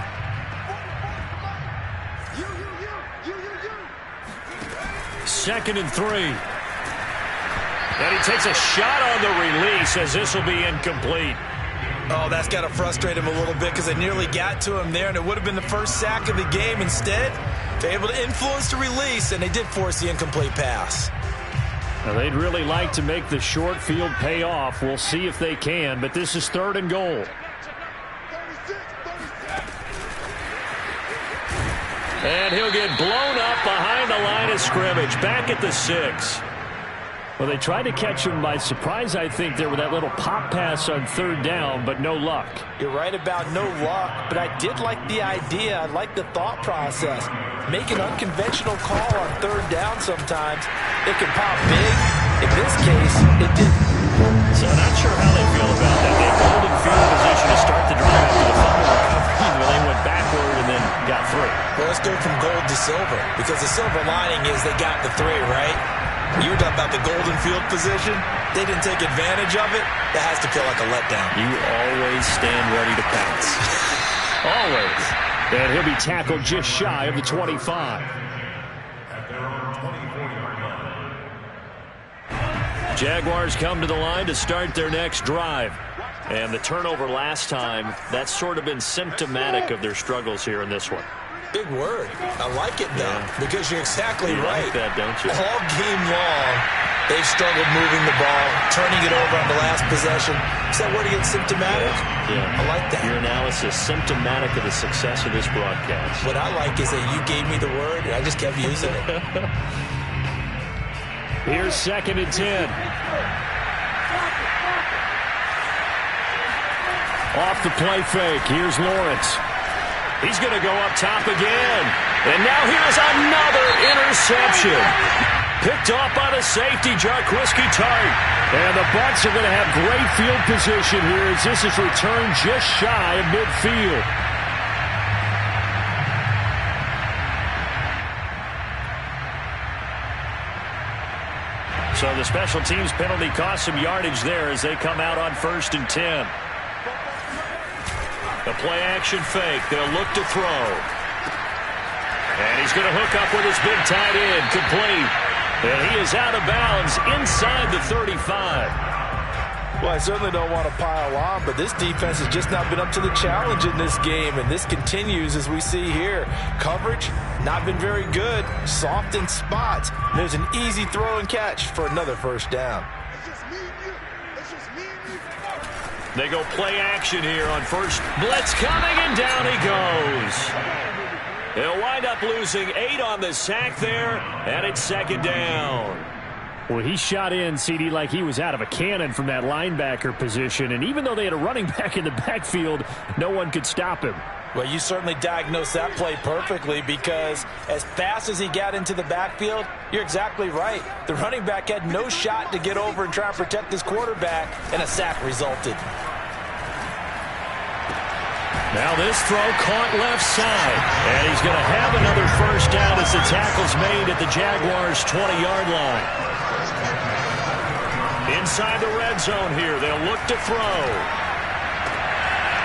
2nd and 3. And he takes a shot on the release as this will be incomplete. Oh, that's got to frustrate him a little bit because they nearly got to him there, and it would have been the first sack of the game. Instead, they're able to influence the release, and they did force the incomplete pass. Now, they'd really like to make the short field pay off. We'll see if they can, but this is 3rd and goal. And he'll get blown up behind the line of scrimmage, back at the 6. Well, they tried to catch him by surprise, I think, there with that little pop pass on 3rd down, but no luck. You're right about no luck, but I did like the idea. I like the thought process. Make an unconventional call on 3rd down sometimes. It can pop big. In this case, it didn't. So not sure how they feel about that. They pulled in field position to start the drive after the fumble recovery. They went backward and then got 3. Well, let's go from gold to silver, because the silver lining is they got the 3, right? You were talking about the golden field position. They didn't take advantage of it. That has to feel like a letdown. You always stand ready to pounce. Always. And he'll be tackled just shy of the 25. At their own 24-yard line. Jaguars come to the line to start their next drive. And the turnover last time, that's sort of been symptomatic of their struggles here in this one. Big word. I like it, though, because you're exactly right. You like that, don't you? All game long, they've struggled moving the ball, turning it over on the last possession. Is that word again, symptomatic? Yeah. I like that. Your analysis, symptomatic of the success of this broadcast. What I like is that you gave me the word, and I just kept using it. Here's 2nd and 10. Off the play fake. Here's Lawrence. He's going to go up top again. And now here's another interception. Picked off by the safety, Jarquiski Tart. And the Bucs are going to have great field position here as this is returned just shy of midfield. So the special teams penalty cost some yardage there as they come out on 1st and 10. The play action fake. They'll look to throw. And he's going to hook up with his big tight end. Complete. And he is out of bounds inside the 35. Well, I certainly don't want to pile on, but this defense has just not been up to the challenge in this game, and this continues as we see here. Coverage, not been very good. Soft in spots. There's an easy throw and catch for another 1st down. They go play action here on first. Blitz coming, and down he goes. He'll wind up losing 8 on the sack there, and it's second down. Well, he shot in, CD, like he was out of a cannon from that linebacker position. And even though they had a running back in the backfield, no one could stop him. Well, you certainly diagnosed that play perfectly, because as fast as he got into the backfield, you're exactly right. The running back had no shot to get over and try and protect his quarterback, and a sack resulted. Now this throw caught left side, and he's going to have another first down as the tackle's made at the Jaguars' 20-yard line. Inside the red zone here, they'll look to throw.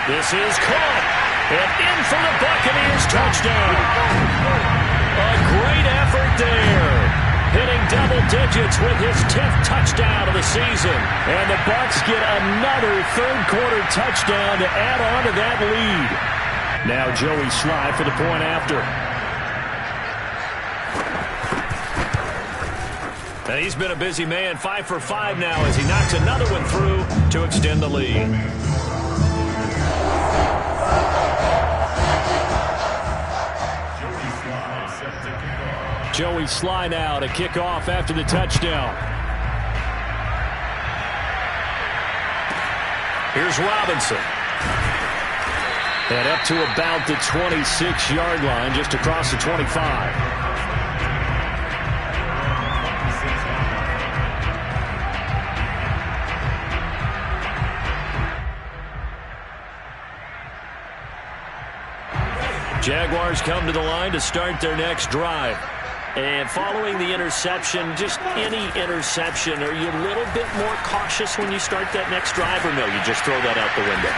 This is caught. And in for the Buccaneers touchdown. A great effort there. Hitting double digits with his 10th touchdown of the season. And the Bucs get another third-quarter touchdown to add on to that lead. Now Joey Sly for the point after. And he's been a busy man, 5 for 5 now as he knocks another one through to extend the lead. Joey Sly now to kick off after the touchdown. Here's Robinson. And up to about the 26-yard line, just across the 25. Jaguars come to the line to start their next drive. And following the interception, just any interception, are you a little bit more cautious when you start that next drive, or no, you just throw that out the window?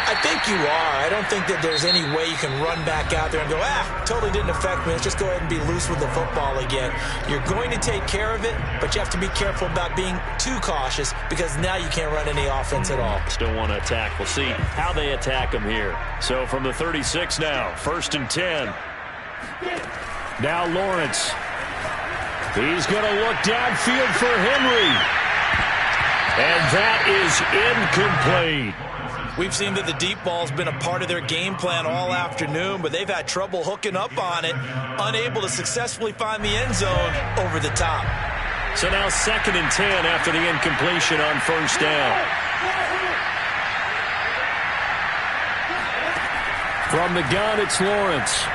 I think you are. I don't think that there's any way you can run back out there and go, totally didn't affect me. Let's just go ahead and be loose with the football again. You're going to take care of it, but you have to be careful about being too cautious, because now you can't run any offense at all. Still want to attack. We'll see how they attack them here. So from the 36 now, 1st and 10. Now Lawrence. He's going to look downfield for Henry. And that is incomplete. We've seen that the deep ball's been a part of their game plan all afternoon, but they've had trouble hooking up on it, unable to successfully find the end zone over the top. So now 2nd and 10 after the incompletion on first down. From the gun, it's Lawrence.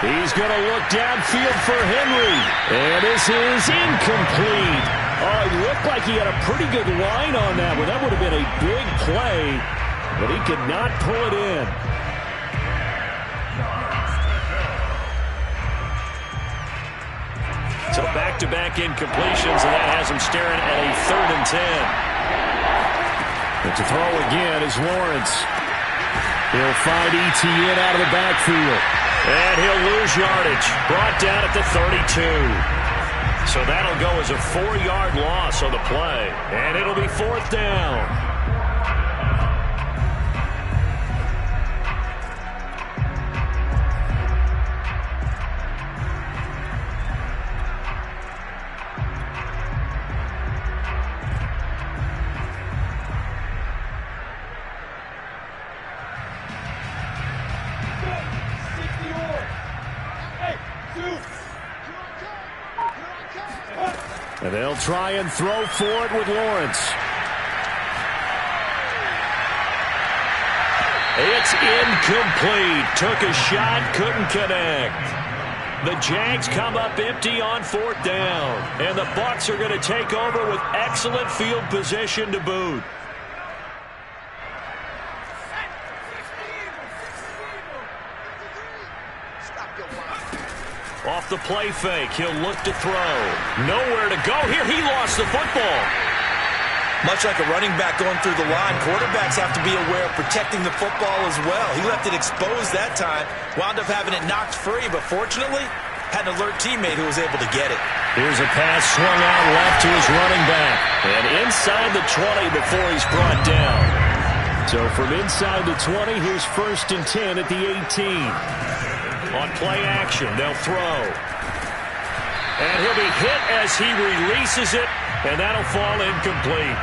He's going to look downfield for Henry. And this is incomplete. Oh, it looked like he had a pretty good line on that one. That would have been a big play, but he could not pull it in. So back-to-back incompletions, and that has him staring at a 3rd and 10. But to throw again is Lawrence. He'll find ETN out of the backfield. And he'll lose yardage. Brought down at the 32. So that'll go as a 4-yard loss on the play. And it'll be 4th down. And they'll try and throw for it with Lawrence. It's incomplete. Took a shot, couldn't connect. The Jags come up empty on 4th down. And the Bucs are going to take over with excellent field position to boot. Off the play fake, he'll look to throw. Nowhere to go here. He lost the football. Much like a running back going through the line, quarterbacks have to be aware of protecting the football as well. He left it exposed that time, wound up having it knocked free, but fortunately had an alert teammate who was able to get it. Here's a pass swung out left to his running back. And inside the 20 before he's brought down. So from inside the 20, here's 1st and 10 at the 18. On play action, they'll throw. And he'll be hit as he releases it, and that'll fall incomplete.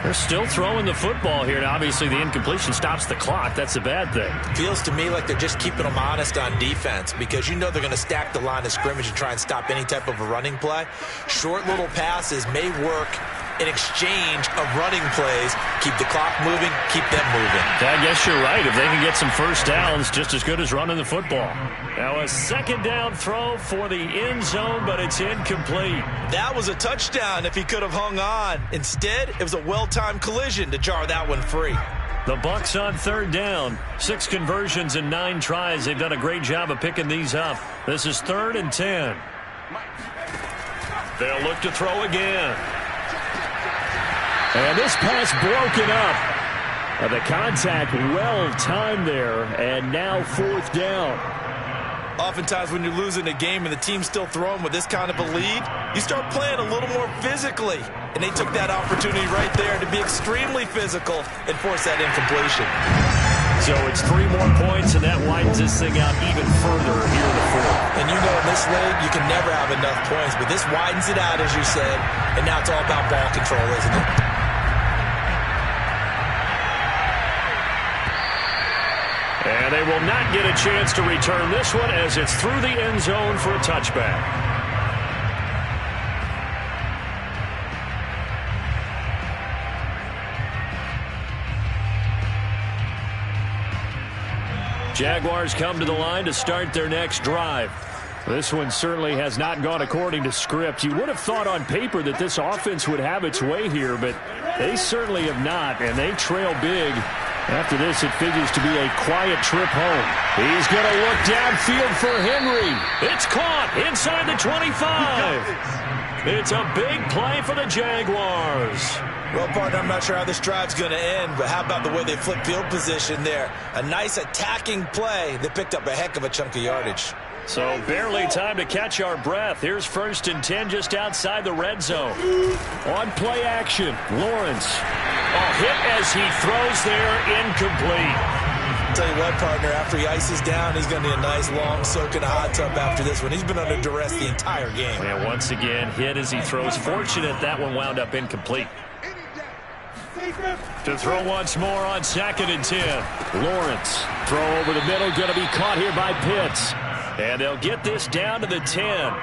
They're still throwing the football here, and obviously the incompletion stops the clock. That's a bad thing. Feels to me like they're just keeping them honest on defense because you know they're going to stack the line of scrimmage and try and stop any type of a running play. Short little passes may work in exchange of running plays. Keep the clock moving, keep them moving. I guess you're right. If they can get some first downs, just as good as running the football. Now a second down throw for the end zone, but it's incomplete. That was a touchdown if he could have hung on. Instead, it was a well-timed collision to jar that one free. The Bucs on third down. 6 conversions and 9 tries. They've done a great job of picking these up. This is 3rd and 10. They'll look to throw again. And this pass broken up. The contact well timed there, and now 4th down. Oftentimes when you're losing a game and the team's still throwing with this kind of a lead, you start playing a little more physically. And they took that opportunity right there to be extremely physical and force that incompletion. So it's 3 more points, and that widens this thing out even further here in the 4th. And you know in this league, you can never have enough points, but this widens it out, as you said, and now it's all about ball control, isn't it? And they will not get a chance to return this one as it's through the end zone for a touchback. Jaguars come to the line to start their next drive. This one certainly has not gone according to script. You would have thought on paper that this offense would have its way here, but they certainly have not, and they trail big. After this, it figures to be a quiet trip home. He's going to look downfield for Henry. It's caught inside the 25. It's a big play for the Jaguars. Well, partner, I'm not sure how this drive's going to end, but how about the way they flip field position there? A nice attacking play that picked up a heck of a chunk of yardage. So barely time to catch our breath. Here's 1st and 10 just outside the red zone. On play action, Lawrence. Hit as he throws there, incomplete. Tell you what, partner, after he ices down, he's going to need a nice long soak in a hot tub after this one. He's been under duress the entire game. And once again, hit as he throws. Fortunate that one wound up incomplete. To throw once more on 2nd and 10. Lawrence, throw over the middle, going to be caught here by Pitts. And they'll get this down to the 10.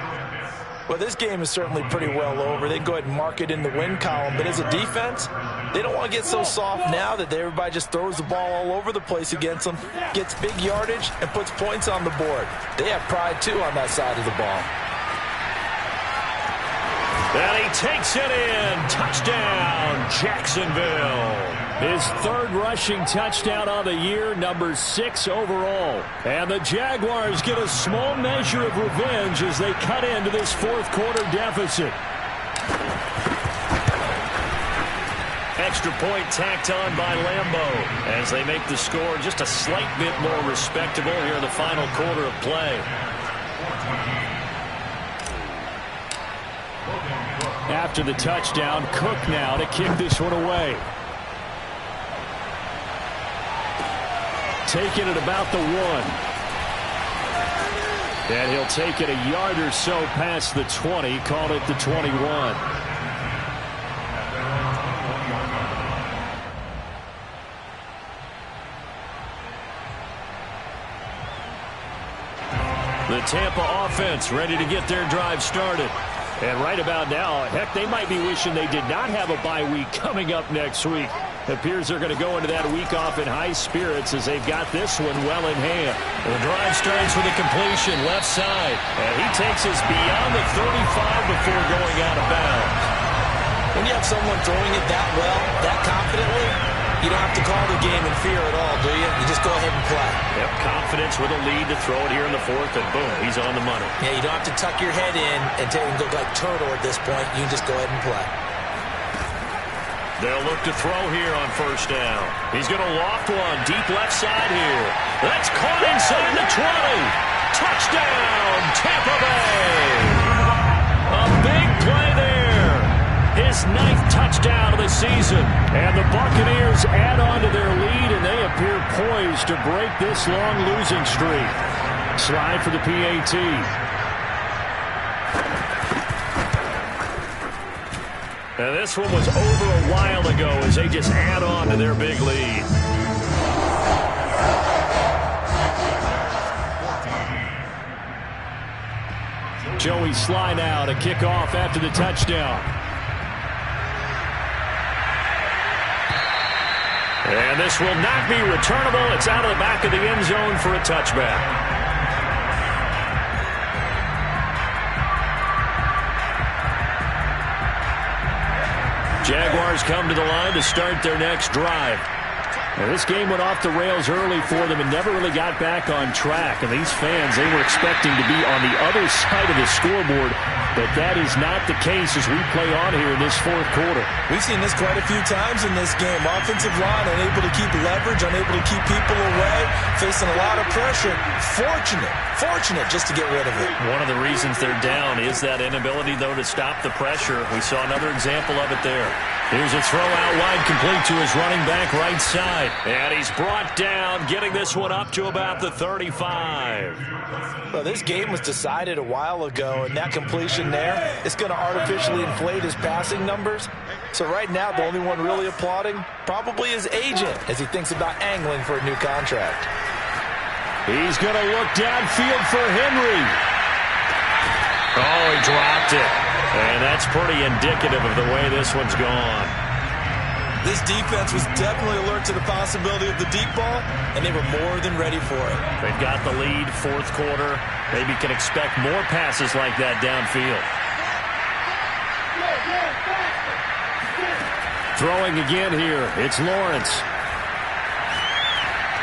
Well, this game is certainly pretty well over. They go ahead and mark it in the win column. But as a defense, they don't want to get so soft now that everybody just throws the ball all over the place against them, gets big yardage, and puts points on the board. They have pride, too, on that side of the ball. And he takes it in. Touchdown, Jacksonville. His 3rd rushing touchdown on the year, number 6 overall. And the Jaguars get a small measure of revenge as they cut into this 4th quarter deficit. Extra point tacked on by Lambeau as they make the score just a slight bit more respectable here in the final quarter of play. After the touchdown, Cook now to kick this one away. Taking it about the 1. And he'll take it a yard or so past the 20, called it the 21. The Tampa offense ready to get their drive started. And right about now, heck, they might be wishing they did not have a bye week coming up next week. It appears they're going to go into that week off in high spirits as they've got this one well in hand. The drive starts with a completion left side. And he takes us beyond the 35 before going out of bounds. When you have someone throwing it that well, that confidently, you don't have to call the game in fear at all, do you? You just go ahead and play. Yep, confidence with a lead to throw it here in the 4th, and boom, he's on the money. Yeah, you don't have to tuck your head in and look like turtle at this point. You can just go ahead and play. They'll look to throw here on 1st down. He's going to loft one deep left side here. That's caught inside the 20. Touchdown, Tampa Bay. A big play there. His 9th touchdown of the season. And the Buccaneers add on to their lead, and they appear poised to break this long losing streak. Slide for the PAT. And this one was over a while ago as they just add on to their big lead. Joey Sly now to kick off after the touchdown. And this will not be returnable. It's out of the back of the end zone for a touchback. Jaguars come to the line to start their next drive. Now, this game went off the rails early for them and never really got back on track. And these fans, they were expecting to be on the other side of the scoreboard, but that is not the case as we play on here in this fourth quarter. We've seen this quite a few times in this game. Offensive line unable to keep leverage, unable to keep people away, facing a lot of pressure. Fortunate just to get rid of it. One of the reasons they're down is that inability, though, to stop the pressure. We saw another example of it there. Here's a throw out wide, complete to his running back right side. And he's brought down, getting this one up to about the 35. Well, this game was decided a while ago, and that completion there is going to artificially inflate his passing numbers. So right now, the only one really applauding probably his agent as he thinks about angling for a new contract. He's going to look downfield for Henry. Oh, he dropped it. And that's pretty indicative of the way this one's gone. This defense was definitely alert to the possibility of the deep ball, and they were more than ready for it. They've got the lead, fourth quarter. Maybe can expect more passes like that downfield. Throwing again here, it's Lawrence.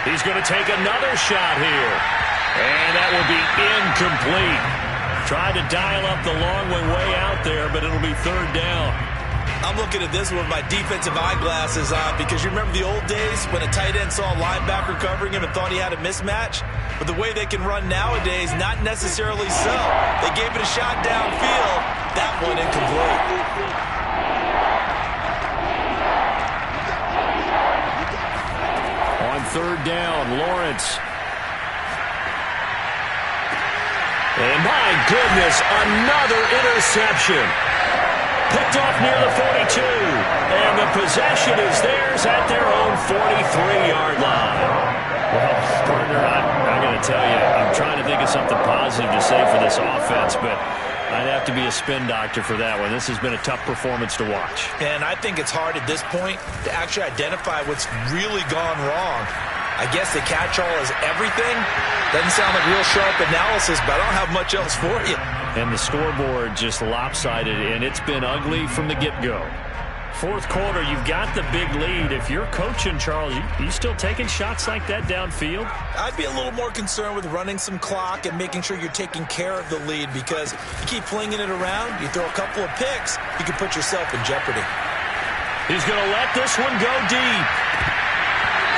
He's going to take another shot here. And that will be incomplete. Tried to dial up the long way out there, but it'll be third down. I'm looking at this with my defensive eyeglasses on because you remember the old days when a tight end saw a linebacker covering him and thought he had a mismatch? But the way they can run nowadays, not necessarily so. They gave it a shot downfield. That one incomplete. On third down, Lawrence. And my goodness, another interception. Picked off near the 42. And the possession is theirs at their own 43-yard line. Well, partner, I got to tell you, I'm trying to think of something positive to say for this offense, but I'd have to be a spin doctor for that one. This has been a tough performance to watch. And I think it's hard at this point to actually identify what's really gone wrong. I guess the catch-all is everything. Doesn't sound like real sharp analysis, but I don't have much else for you. And the scoreboard just lopsided, and it's been ugly from the get-go. Fourth quarter, you've got the big lead. If you're coaching, Charles, you still taking shots like that downfield? I'd be a little more concerned with running some clock and making sure you're taking care of the lead, because you keep flinging it around, you throw a couple of picks, you can put yourself in jeopardy. He's going to let this one go deep.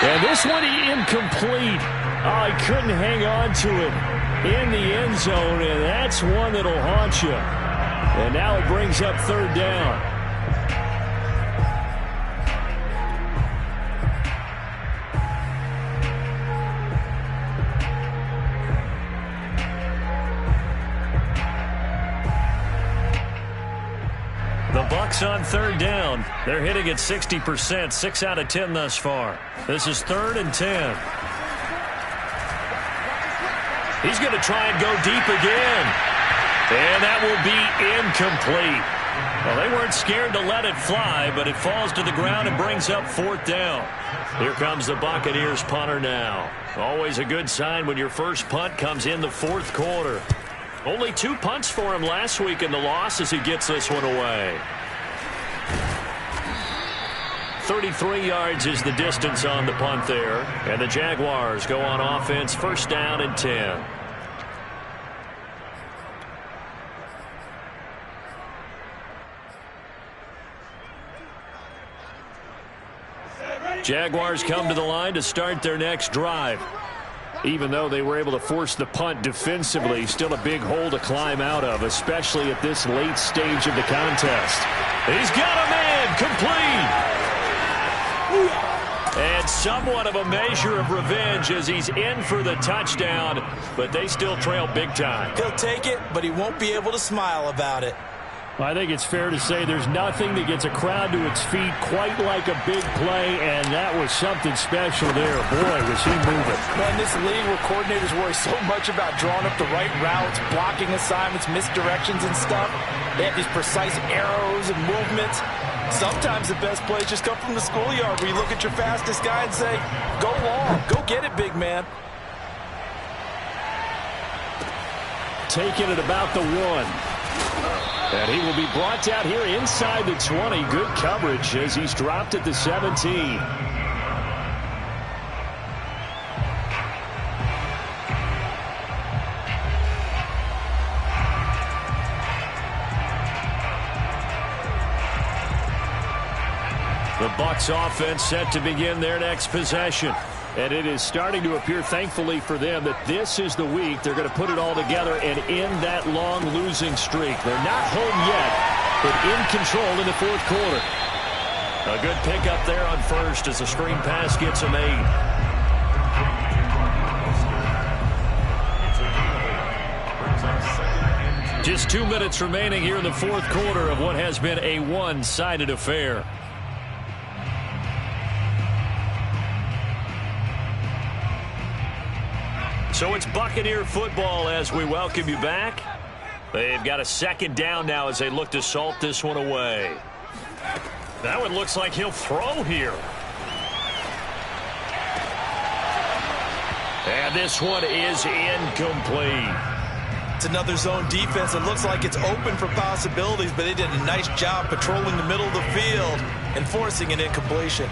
And this one incomplete. Oh, he couldn't hang on to it in the end zone, and that's one that'll haunt you. And now it brings up third down. The Bucs on third down. They're hitting at 60%, 6 out of 10 thus far. This is 3rd and 10. He's going to try and go deep again. And that will be incomplete. Well, they weren't scared to let it fly, but it falls to the ground and brings up 4th down. Here comes the Buccaneers punter now. Always a good sign when your first punt comes in the 4th quarter. Only 2 punts for him last week in the loss as he gets this one away. 33 yards is the distance on the punt there. And the Jaguars go on offense, 1st down and 10. Jaguars come to the line to start their next drive. Even though they were able to force the punt defensively, still a big hole to climb out of, especially at this late stage of the contest. He's got a man, complete. And somewhat of a measure of revenge as he's in for the touchdown, but they still trail big time. He'll take it, but he won't be able to smile about it. I think it's fair to say there's nothing that gets a crowd to its feet quite like a big play, and that was something special there. Boy, was he moving. Man, this league where coordinators worry so much about drawing up the right routes, blocking assignments, misdirections and stuff. They have these precise arrows and movements. Sometimes the best plays just come from the schoolyard where you look at your fastest guy and say, go long, go get it, big man. Taking it about the 1. And he will be brought down here inside the 20. Good coverage as he's dropped at the 17. The Bucs offense set to begin their next possession. And it is starting to appear, thankfully for them, that this is the week they're going to put it all together and end that long losing streak. They're not home yet, but in control in the fourth quarter. A good pickup there on first as the screen pass gets a made. Just 2 minutes remaining here in the fourth quarter of what has been a one-sided affair. So it's Buccaneer football as we welcome you back. They've got a second down now as they look to salt this one away. That one looks like he'll throw here. And this one is incomplete. It's another zone defense. It looks like it's open for possibilities, but they did a nice job patrolling the middle of the field and forcing an incompletion.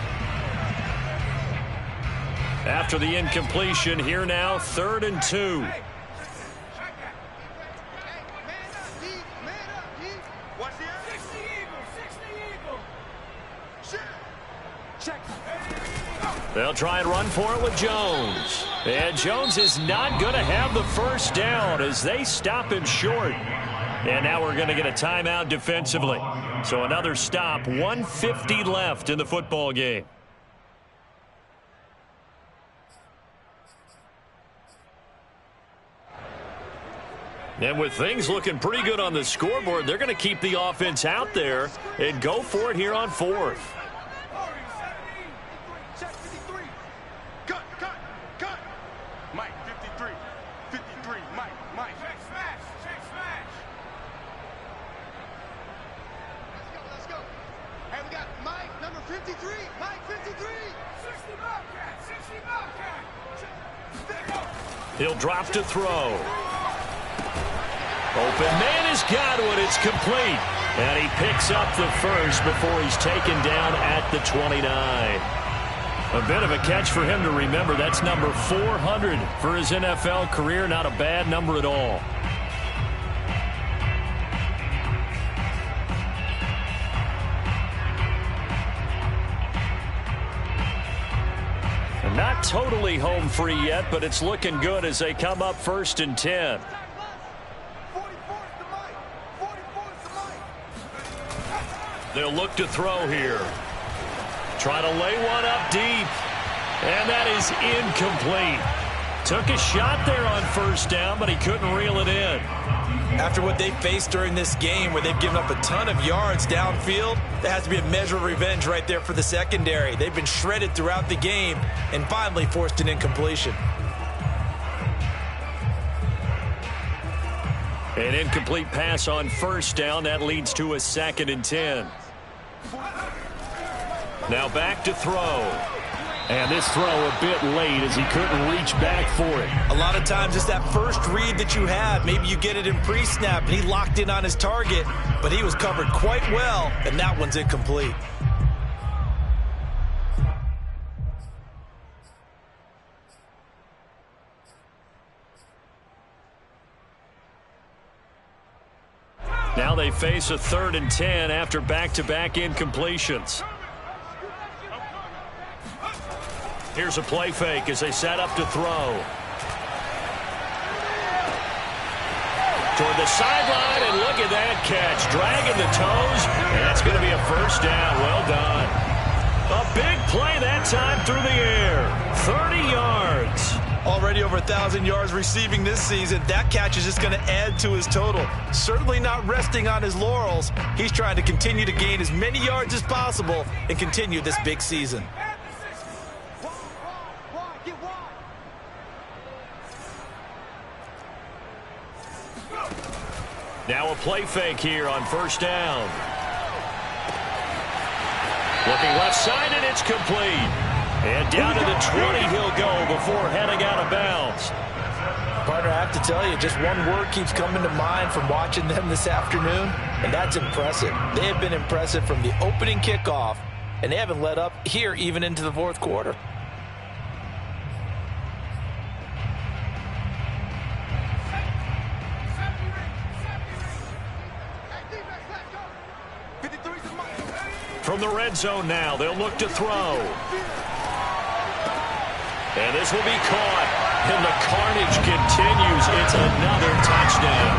After the incompletion, here now, 3rd and 2. They'll try and run for it with Jones. And Jones is not going to have the first down as they stop him short. And now we're going to get a timeout defensively. So another stop, 1:50 left in the football game. And with things looking pretty good on the scoreboard, they're going to keep the offense out there and go for it here on 4th. Check 53. Cut. Mike, 53. 53. Mike. Check smash. Let's go. Hey, we got Mike, number 53. Mike, 53. 60 Bobcat. He'll drop to throw. Open man has got one. It's complete. And he picks up the first before he's taken down at the 29. A bit of a catch for him to remember. That's number 400 for his NFL career. Not a bad number at all. And not totally home free yet, but it's looking good as they come up 1st and 10. They'll look to throw here. Try to lay one up deep. And that is incomplete. Took a shot there on first down, but he couldn't reel it in. After what they faced during this game where they've given up a ton of yards downfield, there has to be a measure of revenge right there for the secondary. They've been shredded throughout the game and finally forced an incompletion. An incomplete pass on first down. That leads to a 2nd and 10. Now back to throw. And this throw a bit late as he couldn't reach back for it. A lot of times it's that first read that you have. Maybe you get it in pre-snap and he locked in on his target, but he was covered quite well, and that one's incomplete. Now they face a 3rd and 10 after back-to-back incompletions. Here's a play fake as they set up to throw. Toward the sideline, and look at that catch. Dragging the toes, and that's going to be a first down. Well done. A big play that time through the air. 30 yards. Already over 1,000 yards receiving this season. That catch is just going to add to his total. Certainly not resting on his laurels. He's trying to continue to gain as many yards as possible and continue this big season. Now a play fake here on first down. Looking left side, and it's complete. And down to the 20 he'll go before heading out of bounds. Partner, I have to tell you, just one word keeps coming to mind from watching them this afternoon, and that's impressive. They have been impressive from the opening kickoff, and they haven't let up here even into the fourth quarter. From the red zone now, they'll look to throw. And this will be caught. And the carnage continues. It's another touchdown.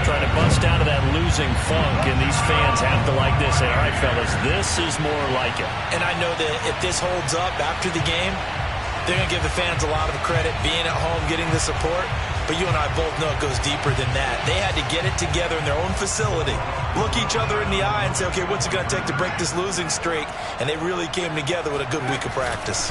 Trying to bust out of that losing funk, and these fans have to like this. Say, all right, fellas, this is more like it. And I know that if this holds up after the game, they're going to give the fans a lot of credit being at home, getting the support. But you and I both know it goes deeper than that. They had to get it together in their own facility, look each other in the eye and say, okay, what's it going to take to break this losing streak? And they really came together with a good week of practice.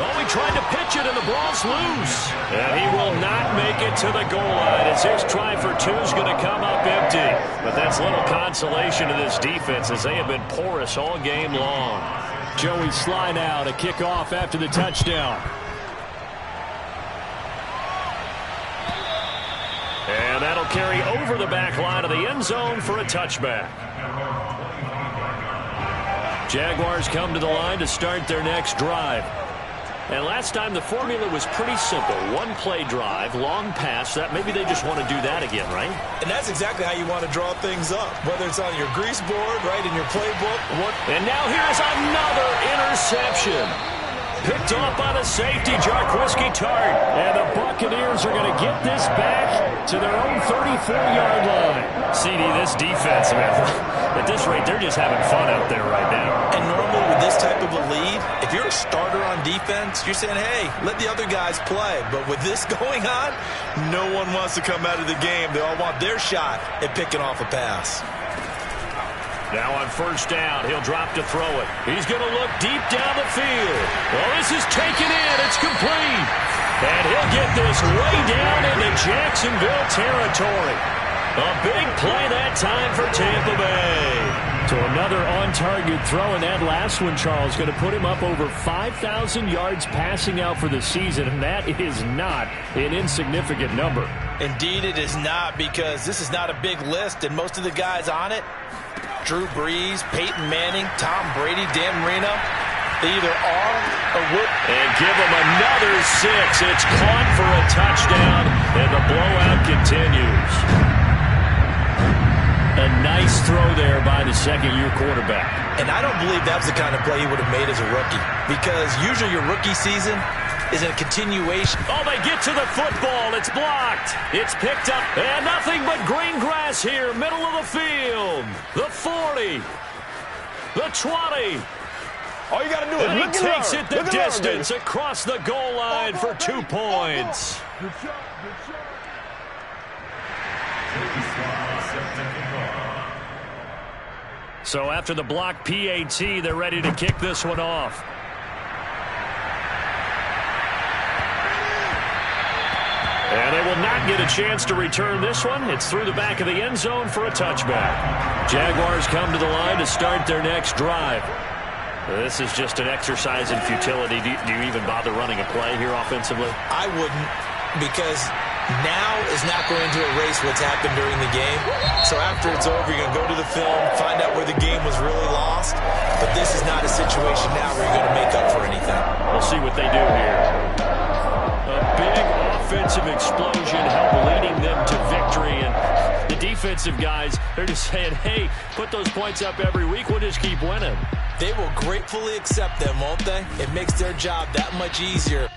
Oh, he tried to pitch it, and the ball's loose. And he will not make it to the goal line as his try for two is going to come up empty. But that's little consolation to this defense as they have been porous all game long. Joey slide out, a kickoff after the touchdown. And that'll carry over the back line of the end zone for a touchback. Jaguars come to the line to start their next drive. And last time the formula was pretty simple. One play drive, long pass. That maybe they just want to do that again, right? And that's exactly how you want to draw things up, whether it's on your grease board, right, in your playbook. And now here's another interception. Picked off by the safety, Jarquiski Tart. And the Buccaneers are going to get this back to their own 34-yard line. CD, this defense, man, at this rate, they're just having fun out there right now. And normally with this type of a lead, if you're a starter on defense, you're saying, hey, let the other guys play. But with this going on, no one wants to come out of the game. They all want their shot at picking off a pass. Now on first down, he'll drop to throw it. He's going to look deep down the field. Well, this is taken in. It's complete. And he'll get this way down into Jacksonville territory. A big play that time for Tampa Bay. So another on-target throw, and that last one, Charles, going to put him up over 5,000 yards passing out for the season, and that is not an insignificant number. Indeed it is not, because this is not a big list, and most of the guys on it, Drew Brees, Peyton Manning, Tom Brady, Dan Marino, they either are or would. And give them another 6. It's caught for a touchdown, and the blowout continues. A nice throw there by the second-year quarterback. And I don't believe that was the kind of play he would have made as a rookie, because usually your rookie season is a continuation. Oh, they get to the football. It's blocked. It's picked up. And nothing but green grass here, middle of the field. The 40. The 20. All you got to do is and look he takes it the distance across the goal line for 2 points. Good shot, good shot. So after the block PAT, they're ready to kick this one off. And they will not get a chance to return this one. It's through the back of the end zone for a touchback. Jaguars come to the line to start their next drive. This is just an exercise in futility. Do you even bother running a play here offensively? I wouldn't, because now is not going to erase what's happened during the game. So after it's over, you're going to go to the film, find out where the game was really lost. But this is not a situation now where you're going to make up for anything. We'll see what they do here. A big offensive explosion helped leading them to victory. And the defensive guys, they're just saying, hey, put those points up every week. We'll just keep winning. They will gratefully accept them, won't they? It makes their job that much easier.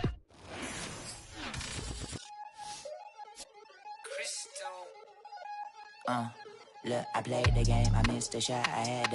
Look, I played the game, I missed the shot, I had